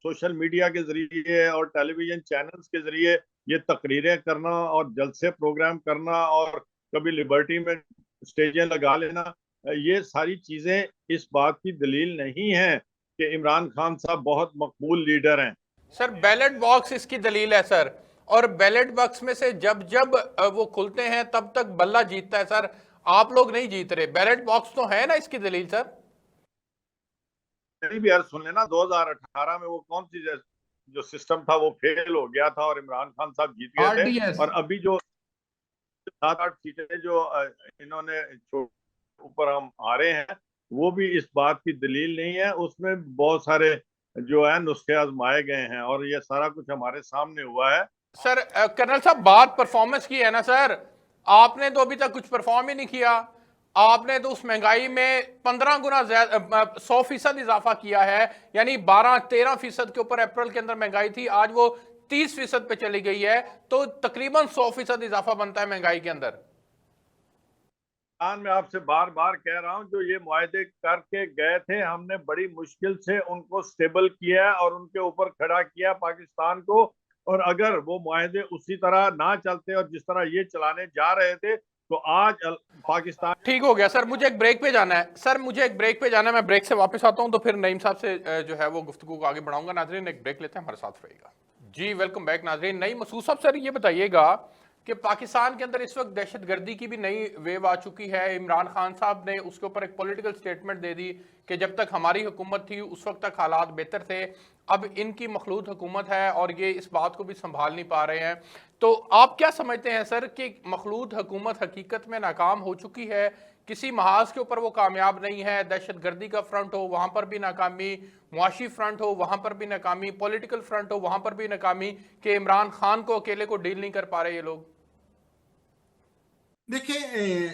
Speaker 3: सोशल मीडिया के जरिए और टेलीविजन चैनल्स के जरिए ये तकरीरें करना और जलसे प्रोग्राम करना और कभी लिबर्टी में स्टेजें लगा लेना, ये सारी चीजें इस बात की दलील नहीं है कि इमरान खान साहब बहुत मकबूल लीडर हैं।
Speaker 1: सर बैलेट बॉक्स इसकी दलील है सर, और बैलेट बॉक्स में से जब जब वो खुलते हैं तब तक बल्ला जीतता है सर, आप लोग नहीं जीत रहे। बैलेट बॉक्स तो है ना इसकी दलील सर।
Speaker 3: भी यार सुन लेना, 2018 में वो कौन सी जो सिस्टम था वो फेल हो गया था और इमरान खान साहब जीत गए थे। और अभी जो 7-8 सीटें जो इन्होंने ऊपर हम हारे हैं वो भी इस बात की दलील नहीं है। उसमें बहुत सारे जो है नुस्खे आजमाए गए हैं और ये सारा कुछ हमारे सामने हुआ है।
Speaker 1: सर कर्नल साहब बात परफॉर्मेंस की है ना सर, आपने तो अभी तक कुछ परफॉर्म ही नहीं किया। आपने तो उस महंगाई में 15 गुना ज्यादा 100% इजाफा किया है, यानी 12-13% के ऊपर अप्रैल के अंदर महंगाई थी, आज वो 30% पे चली गई है, तो तकरीबन 100% इजाफा बनता है महंगाई के अंदर।
Speaker 3: मैं आपसे बार बार कह रहा हूं, जो ये मुआहदे करके गए थे हमने बड़ी मुश्किल से उनको स्टेबल किया और उनके ऊपर खड़ा किया पाकिस्तान को। और अगर वो मुआहदे उसी तरह ना चलते और जिस तरह ये चलाने जा रहे थे तो आज पाकिस्तान
Speaker 1: ठीक हो गया। सर मुझे एक ब्रेक पे जाना है, सर मुझे एक ब्रेक पे जाना है, मैं ब्रेक से वापस आता हूं तो फिर नईम साहब से जो है वो गुफ्तगू को आगे बढ़ाऊंगा। नाजरीन एक ब्रेक लेते हैं, हमारे साथ रहेगा। जी वेलकम बैक नाजरीन। नईम मसूद साहब, सर ये बताइएगा कि पाकिस्तान के अंदर इस वक्त दहशतगर्दी की भी नई वेव आ चुकी है। इमरान खान साहब ने उसके ऊपर एक पॉलिटिकल स्टेटमेंट दे दी कि जब तक हमारी हुकूमत थी उस वक्त तक हालात बेहतर थे, अब इनकी मखलूत हुकूमत है और ये इस बात को भी संभाल नहीं पा रहे हैं। तो आप क्या समझते हैं सर कि मखलूत हुकूमत हकीकत में नाकाम हो चुकी है, किसी महाज के ऊपर वो कामयाब नहीं है, दहशतगर्दी का फ्रंट हो वहां पर भी नाकामी, मुआशी फ्रंट हो वहां पर भी नाकामी, पॉलिटिकल फ्रंट हो वहां पर भी नाकामी, कि इमरान खान को अकेले को डील नहीं कर पा रहे ये लोग?
Speaker 4: देखिए,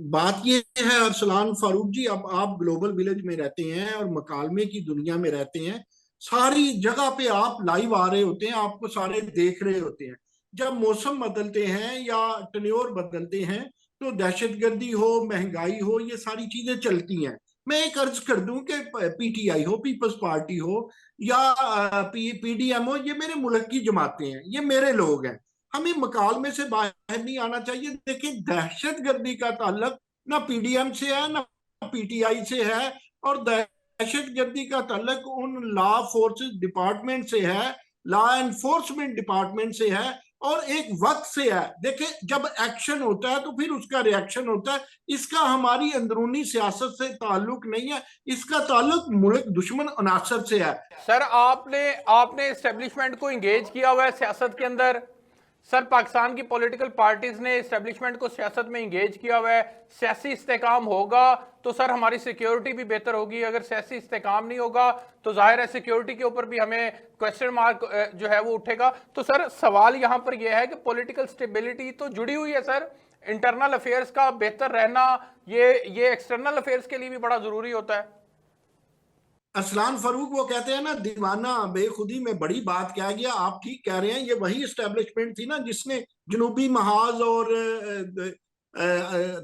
Speaker 4: बात ये है अरसलान फारूक जी, अब आप ग्लोबल विलेज में रहते हैं और मकालमे की दुनिया में रहते हैं, सारी जगह पे आप लाइव आ रहे होते हैं, आपको सारे देख रहे होते हैं। जब मौसम बदलते हैं या टन्योर बदलते हैं तो दहशतगर्दी हो, महंगाई हो, ये सारी चीजें चलती हैं। मैं एक अर्ज कर दूं कि पीटीआई हो, पीपल्स पार्टी हो या पीडीएम हो, ये मेरे मुल्क की जमातें हैं, ये मेरे लोग हैं। हमें मकालमे से बाहर नहीं आना चाहिए। देखिए, दहशतगर्दी का ताल्लुक ना पीडीएम से है ना पीटीआई से है, और दहशतगर्दी का ताल्लुक उन लॉ फोर्सेस डिपार्टमेंट से है, लॉ एनफोर्समेंट डिपार्टमेंट से है, और एक वक्त से है। देखिए, जब एक्शन होता है तो फिर उसका रिएक्शन होता है। इसका हमारी अंदरूनी सियासत से ताल्लुक नहीं है, इसका ताल्लुक मुल्क दुश्मन अनासर से है।
Speaker 1: सर आपने एस्टेब्लिशमेंट को इंगेज किया हुआ है सियासत के अंदर। सर, पाकिस्तान की पॉलिटिकल पार्टीज ने एस्टेब्लिशमेंट को सियासत में इंगेज किया हुआ है। सियासी इस्तेकाम होगा तो सर हमारी सिक्योरिटी भी बेहतर होगी, अगर सियासी इस्तेकाम नहीं होगा तो जाहिर है सिक्योरिटी के ऊपर भी हमें क्वेश्चन मार्क जो है वो उठेगा। तो सर सवाल यहाँ पर यह है कि पॉलिटिकल स्टेबिलिटी तो जुड़ी हुई है सर, इंटरनल अफेयर्स का बेहतर रहना ये एक्सटर्नल अफेयर्स के लिए भी बड़ा जरूरी होता है।
Speaker 4: अरसलान फारूक, वो कहते हैं ना, दीवाना बेखुदी में बड़ी बात कह गया। आप ठीक कह रहे हैं, ये वही एस्टेब्लिशमेंट थी ना जिसने जनूबी महाज और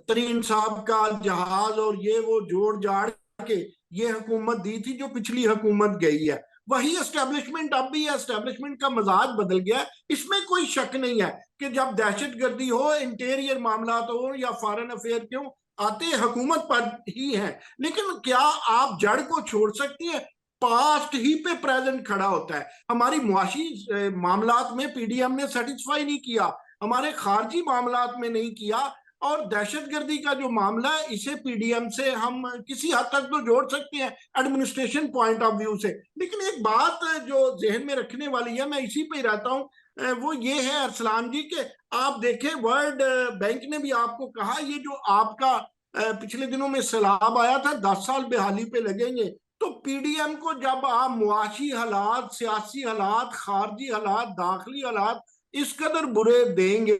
Speaker 4: तरीन साहब का जहाज और ये वो जोड़ जाड़ के ये हुकूमत दी थी जो पिछली हुकूमत गई है। वही एस्टेब्लिशमेंट अब भी है। एस्टेब्लिशमेंट का मजाज बदल गया है, इसमें कोई शक नहीं है कि जब दहशतगर्दी हो, इंटीरियर मामला हो या फॉरेन अफेयर क्यों आते हुकूमत पर ही है। लेकिन क्या आप जड़ को छोड़ सकती हैं? पास्ट ही पे प्रेजेंट खड़ा होता है। हमारी मुआशी मामलात में पीडीएम ने सेटिस्फाई नहीं किया, हमारे खारजी मामलात में नहीं किया, और दहशतगर्दी का जो मामला है इसे पीडीएम से हम किसी हद तक तो जोड़ सकते हैं एडमिनिस्ट्रेशन पॉइंट ऑफ व्यू से। लेकिन एक बात जो जहन में रखने वाली है, मैं इसी पे ही रहता हूँ, वो ये है अरसलान जी के आप देखें, वर्ल्ड बैंक ने भी आपको कहा ये जो आपका पिछले दिनों में सैलाब आया था, 10 साल बहाली पे लगेंगे। तो पीडीएम को जब आप मुआशी हालात, सियासी हालात, खारजी हालात, दाखिली हालात इस कदर बुरे देंगे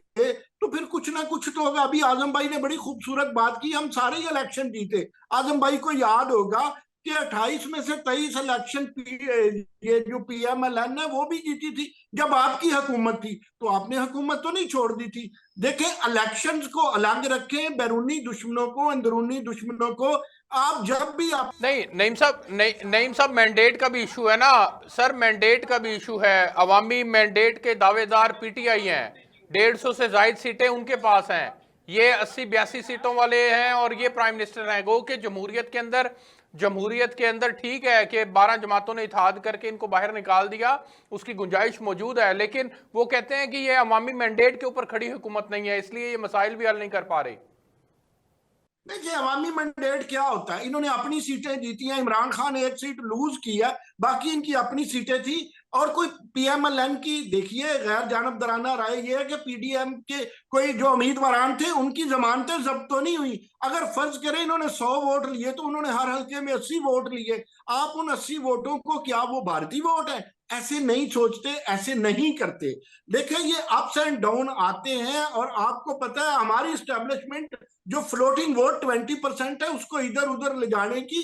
Speaker 4: तो फिर कुछ ना कुछ तो होगा। अभी आजम भाई ने बड़ी खूबसूरत बात की, हम सारे ही इलेक्शन जीते। आजम भाई को याद होगा कि 28 में से 23 इलेक्शन ये जो पीएमएलएन है वो भी जीती थी जब आपकी हुकूमत थी। तो आपने हुकूमत तो नहीं छोड़ दी थी। देखें, इलेक्शंस को अलग रखें, बैरूनी दुश्मनों को, अंदरूनी दुश्मनों को। आप जब भी आप
Speaker 1: नईम साहब मैंडेट का भी इशू है ना सर, मैंडेट का भी इशू है। अवामी मैंडेट के दावेदार पीटीआई हैं, 150 से ज्यादा सीटें उनके पास हैं, ये 80-82 सीटों वाले हैं और ये प्राइम मिनिस्टर हैं। गो कि जमहूरियत के अंदर ठीक है कि 12 जमातों ने इत्तेहाद करके इनको बाहर निकाल दिया, उसकी गुंजाइश मौजूद है, लेकिन वो कहते हैं कि ये अवामी मैंडेट के ऊपर खड़ी हुकूमत नहीं है, इसलिए ये मसाइल भी हल नहीं कर पा रही।
Speaker 4: देखिए, अवामी मैंडेट क्या होता है? इन्होंने अपनी सीटें जीती हैं, इमरान खान एक सीट लूज किया, बाकी इनकी अपनी सीटें थी। और कोई पीएमएलएन की देखिए गैर जानबदाराना राय ये है कि पीडीएम के कोई जो उम्मीदवार थे उनकी जमानतें जब्त तो नहीं हुई। अगर फर्ज करें इन्होंने 100 वोट लिए तो उन्होंने हर हल्के में 80 वोट लिए। आप उन 80 वोटों को, क्या वो भारतीय वोट है? ऐसे नहीं सोचते, ऐसे नहीं करते। देखिए, ये अप्स एंड डाउन आते हैं, और आपको पता है हमारी एस्टेब्लिशमेंट जो फ्लोटिंग वोट 20% है उसको इधर उधर ले जाने की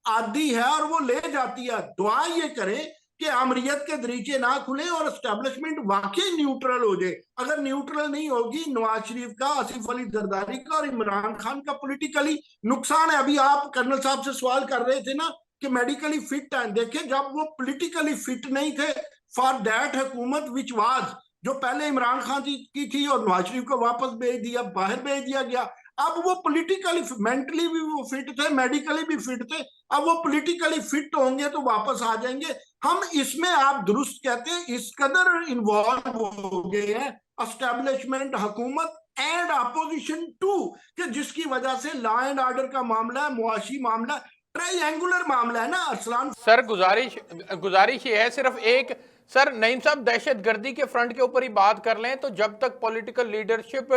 Speaker 4: आदी है, और वो ले जाती है। दुआ ये करें कि अमरीयत के दरीचे ना खुले और एस्टेब्लिशमेंट वाकई न्यूट्रल हो जाए। अगर न्यूट्रल नहीं होगी, नवाज शरीफ का, आसिफ अली जरदारी का और इमरान खान का पॉलिटिकली नुकसान है। अभी आप कर्नल साहब से सवाल कर रहे थे ना कि मेडिकली फिट है। देखिए, जब वो पॉलिटिकली फिट नहीं थे फॉर दैट हुकूमत विच वाज, जो पहले इमरान खान की थी और नवाज शरीफ को वापस भेज दिया, बाहर भेज दिया गया, अब वो पॉलिटिकली, मेंटली भी वो फिट थे, मेडिकली भी फिट थे, अब वो पॉलिटिकली फिट होंगे तो वापस आ जाएंगे। हम इसमें, आप दुरुस्त कहते हैं, इस कदर इन्वॉल्व हो गए हैं एस्टेब्लिशमेंट, हुकूमत एंड अपोजिशन टू, कि जिसकी वजह से लॉ एंड ऑर्डर का मामला है, मुआशी मामला, ट्रायंगुलर मामला है ना अरसलान।
Speaker 1: सर गुजारिश ये है सिर्फ एक, सर नईम साहब दहशतगर्दी के फ्रंट के ऊपर ही बात कर लें तो जब तक पॉलिटिकल लीडरशिप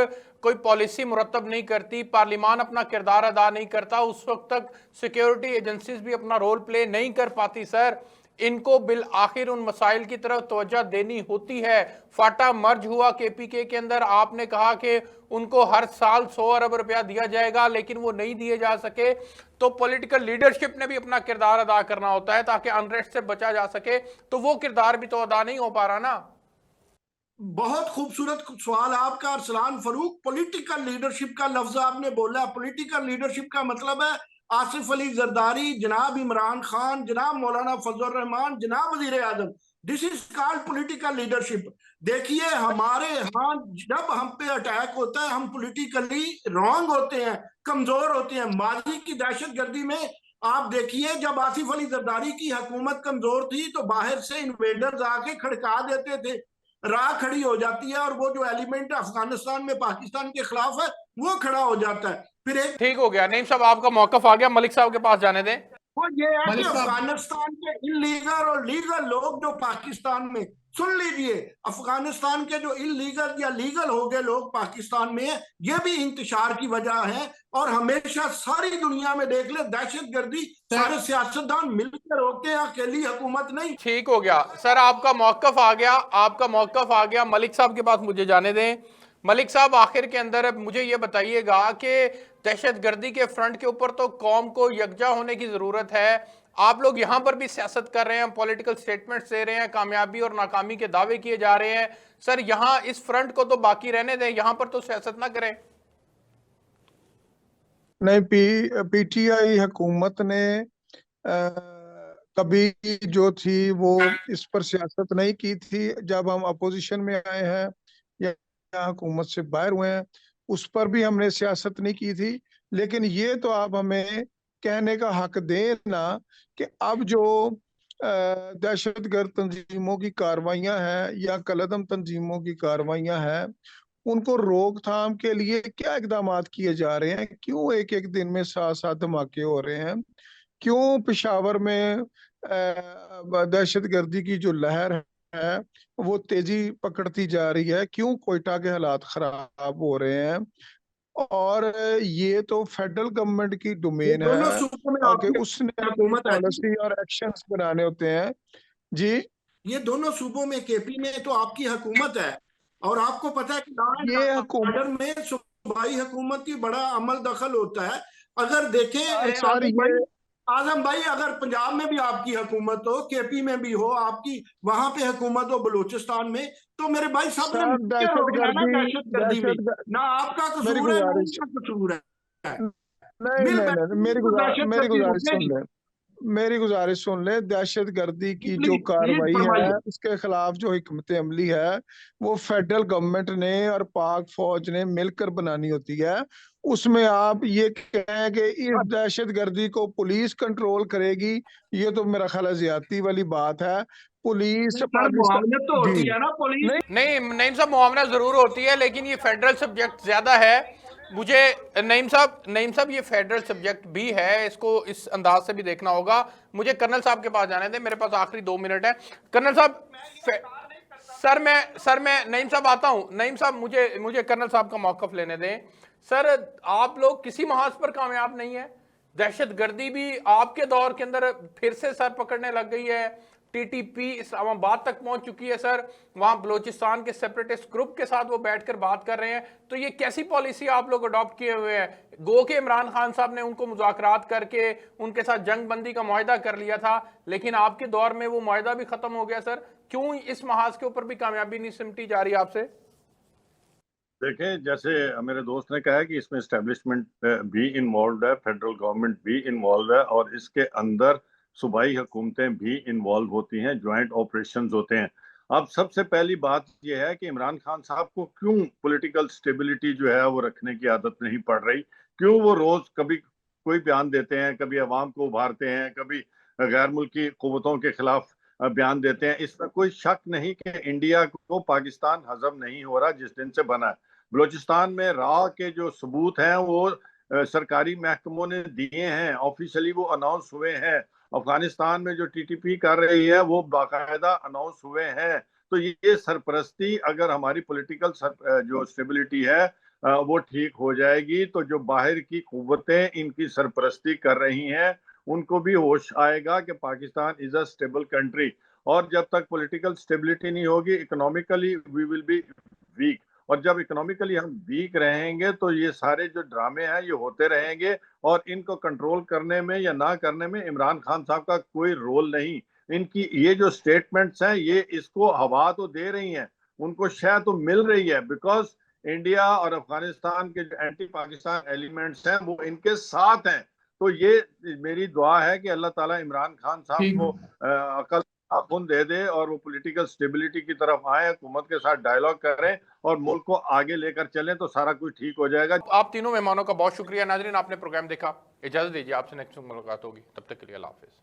Speaker 1: कोई पॉलिसी मुरतब नहीं करती, पार्लियामान अपना किरदार अदा नहीं करता, उस वक्त तक सिक्योरिटी एजेंसीज भी अपना रोल प्ले नहीं कर पाती। सर इनको बिल आखिर उन मसाइल की तरफ तवज्जो देनी होती है। फाटा मर्ज हुआ केपीके के अंदर, आपने कहा कि उनको हर साल 100 अरब रुपया दिया जाएगा, लेकिन वो नहीं दिए जा सके। तो पॉलिटिकल लीडरशिप ने भी अपना किरदार अदा करना होता है ताकि अनरेस्ट से बचा जा सके, तो वो किरदार भी तो अदा नहीं हो पा रहा ना।
Speaker 4: बहुत खूबसूरत सवाल आपका अरसलान फारूक। पॉलिटिकल लीडरशिप का लफ्ज आपने बोला। पॉलिटिकल लीडरशिप का मतलब है आसिफ अली जरदारी, जनाब इमरान खान, जनाब मौलाना फजल रहमान, जनाब वजीर आजम। This is called political leadership. देखिए हमारे यहाँ जब हम पे अटैक होता है हम पॉलिटिकली रॉन्ग होते हैं, कमजोर होते हैं। माजी की दहशतगर्दी में आप देखिए जब आसिफ अली जरदारी की हुकूमत कमजोर थी तो बाहर से इन्वेडर्स आके खड़का देते थे, राह खड़ी हो जाती है और वो जो एलिमेंट अफगानिस्तान में पाकिस्तान के खिलाफ है वो खड़ा हो जाता है। फिर एक
Speaker 1: ठीक हो गया नईम साहब, आपका मौकफ आ गया, मलिक साहब के पास जाने दें।
Speaker 4: वो ये है कि
Speaker 5: मलिक साहब,
Speaker 4: अफगानिस्तान के इलीगल और लीगल लोग जो पाकिस्तान में, सुन लीजिए, अफगानिस्तान के जो इलीगल या लीगल हो गए लोग पाकिस्तान में, ये भी इंतशार की वजह है। और हमेशा सारी दुनिया में देख ले दहशतगर्दी सारे सियासतदान मिलकर होते हैं, अकेली हुकूमत नहीं।
Speaker 1: ठीक हो गया सर, आपका मौकफ आ गया, आपका मौकफ आ गया। मलिक साहब के पास मुझे जाने दें। मलिक साहब आखिर के अंदर मुझे ये बताइएगा कि दहशतगर्दी के फ्रंट के ऊपर तो कौम को यकजा होने की जरूरत है। आप लोग यहां पर भी सियासत कर रहे हैं, पॉलिटिकल स्टेटमेंट्स दे रहे हैं, कामयाबी और नाकामी के दावे किए जा रहे हैं। सर यहां इस फ्रंट को तो बाकी रहने दें, यहां पर तो सियासत ना करें।
Speaker 2: नहीं, पीटीआई हुकूमत ने कभी जो थी वो इस पर सियासत नहीं की थी। जब हम अपोजिशन में आए हैं या हुकूमत से बाहर हुए हैं उस पर भी हमने सियासत नहीं की थी। लेकिन ये तो आप हमें कहने का हक दें ना कि अब जो दहशतगर्द तंजीमों की कार्रवाइयां हैं या कलअदम तंजीमों की कार्रवाइयां हैं उनको रोकथाम के लिए क्या इकदाम किए जा रहे हैं? क्यों एक एक दिन में 7-7 धमाके हो रहे हैं? क्यों पेशावर में दहशतगर्दी की जो लहर है वो तेजी पकड़ती जा रही है? क्यों कोयटा के हालात खराब हो रहे हैं? और ये तो फेडरल गवर्नमेंट की डोमेन
Speaker 4: दोनों
Speaker 2: है
Speaker 4: सूबों में
Speaker 2: कि
Speaker 4: आपकी
Speaker 2: उसने
Speaker 4: हुकूमत है।
Speaker 2: पॉलिसी और एक्शंस बनाने होते हैं। जी,
Speaker 4: ये दोनों सूबों में केपी में तो आपकी हुकूमत है और आपको पता है कि लॉ एंड
Speaker 2: ये हुकूमत
Speaker 4: ऑर्डर में सूबाई हुकूमत की बड़ा अमल दखल होता है। अगर देखें
Speaker 2: सर, ये
Speaker 4: आजम भाई, अगर पंजाब में भी आपकी हुकूमत हो, केपी में भी हो आपकी, वहां पे हुकूमत हो बलूचिस्तान में, तो मेरे भाई सब ने
Speaker 2: सर
Speaker 4: मिलकर रोकना ना दहशतगर्दी में।
Speaker 2: दहशत
Speaker 4: ना आपका
Speaker 2: मेरी
Speaker 4: कसूर है ना
Speaker 2: गुजारिश,
Speaker 4: उनका कसूर है।
Speaker 2: नहीं
Speaker 4: मिल
Speaker 2: नहीं
Speaker 4: बैठ
Speaker 2: नहीं,
Speaker 4: के तो
Speaker 2: मेरी
Speaker 4: दहशतगर्दी
Speaker 2: गुजारिश सुन
Speaker 4: रुकेगी।
Speaker 2: ले, मेरी गुजारिश सुन ले। दहशतगर्दी की जो
Speaker 4: प्लीज प्लीज
Speaker 2: कार्रवाई है
Speaker 4: फरमाइए।
Speaker 2: उसके खिलाफ जो हिकमत अमली है वो फेडरल गवर्नमेंट ने और पाक फौज ने मिलकर बनानी होती है। उसमें आप ये कहें कि इस दहशतगर्दी को पुलिस कंट्रोल करेगी, ये तो मेरा ख्याल है ज्यादती वाली बात है। पुलिस
Speaker 4: सर
Speaker 2: पाकिस्तान
Speaker 4: मुआवनत तो
Speaker 2: जी
Speaker 4: होती है ना पुलिस।
Speaker 1: नहीं नईम साहब, मुआवना जरूर होती है लेकिन ये फेडरल सब्जेक्ट ज्यादा है। मुझे नईम साहब ये फेडरल सब्जेक्ट भी है, इसको इस अंदाज से भी देखना होगा। मुझे कर्नल साहब के पास जाने दें, मेरे पास आखिरी 2 मिनट है। कर्नल साहब, सर मैं नईम साहब आता हूं। नईम साहब मुझे कर्नल साहब का मौकफ लेने दें। सर आप लोग किसी महाज पर कामयाब नहीं है, दहशतगर्दी भी आपके दौर के अंदर फिर से सर पकड़ने लग गई है। टीटीपी इस्लामाबाद तक पहुंच चुकी है सर, वहां बलोचिस्तान के सेपरेटिस्ट ग्रुप के साथ वो बैठकर बात कर रहे हैं। तो ये कैसी पॉलिसी आप लोग अडॉप्ट किए हुए हैं? गो के इमरान खान साहब ने उनको मुज़ाकरात करके उनके साथ जंग बंदी का मुआहदा कर लिया था, लेकिन आपके दौर में वो मुआहदा भी खत्म हो गया सर। क्यों इस महाज के ऊपर भी कामयाबी नहीं सिमटी जा रही आपसे?
Speaker 3: देखें, जैसे मेरे दोस्त ने कहा है कि इसमें एस्टेब्लिशमेंट भी इन्वॉल्व है, फेडरल गवर्नमेंट भी इन्वॉल्व है और इसके अंदर सूबाई हुकूमतें भी इन्वॉल्व होती हैं, ज्वाइंट ऑपरेशंस होते हैं। अब सबसे पहली बात यह है कि इमरान खान साहब को क्यों पॉलिटिकल स्टेबिलिटी जो है वो रखने की आदत नहीं पड़ रही? क्यों वो रोज कभी कोई बयान देते हैं, कभी अवाम को उभारते हैं, कभी गैर मुल्की कुव्वतों के खिलाफ बयान देते हैं। इसमें कोई शक नहीं कि इंडिया को पाकिस्तान हजम नहीं हो रहा जिस दिन से बना है। बलूचिस्तान में राह के जो सबूत हैं वो सरकारी महकमों ने दिए हैं, ऑफिशियली वो अनाउंस हुए हैं। अफगानिस्तान में जो टीटीपी कर रही है वो बाकायदा अनाउंस हुए हैं। तो ये सरपरस्ती, अगर हमारी पॉलिटिकल जो स्टेबिलिटी है वो ठीक हो जाएगी, तो जो बाहर की कुव्वतें इनकी सरपरस्ती कर रही हैं उनको भी होश आएगा कि Pakistan is a stable country. और जब तक पॉलिटिकल स्टेबिलिटी नहीं होगी, economically we will be weak. और जब इकोनॉमिकली हम वीक रहेंगे तो ये सारे जो ड्रामे हैं ये होते रहेंगे, और इनको कंट्रोल करने में या ना करने में इमरान खान साहब का कोई रोल नहीं। इनकी ये जो स्टेटमेंट्स हैं ये इसको हवा तो दे रही हैं, उनको शय तो मिल रही है, बिकॉज इंडिया और अफगानिस्तान के जो एंटी पाकिस्तान एलिमेंट्स हैं वो इनके साथ हैं। तो ये मेरी दुआ है कि अल्लाह ताला इमरान खान साहब को अकल आखुन दे दे और वो पॉलिटिकल स्टेबिलिटी की तरफ आए, हुकूमत के साथ डायलॉग करें और मुल्क को आगे लेकर चलें, तो सारा कुछ ठीक हो जाएगा।
Speaker 1: आप तीनों मेहमानों का बहुत शुक्रिया। नाजरीन, आपने प्रोग्राम देखा। इजाजत दीजिए, आपसे नेक्स्ट मुलाकात होगी, तब तक के लिए अल्लाह हाफिज।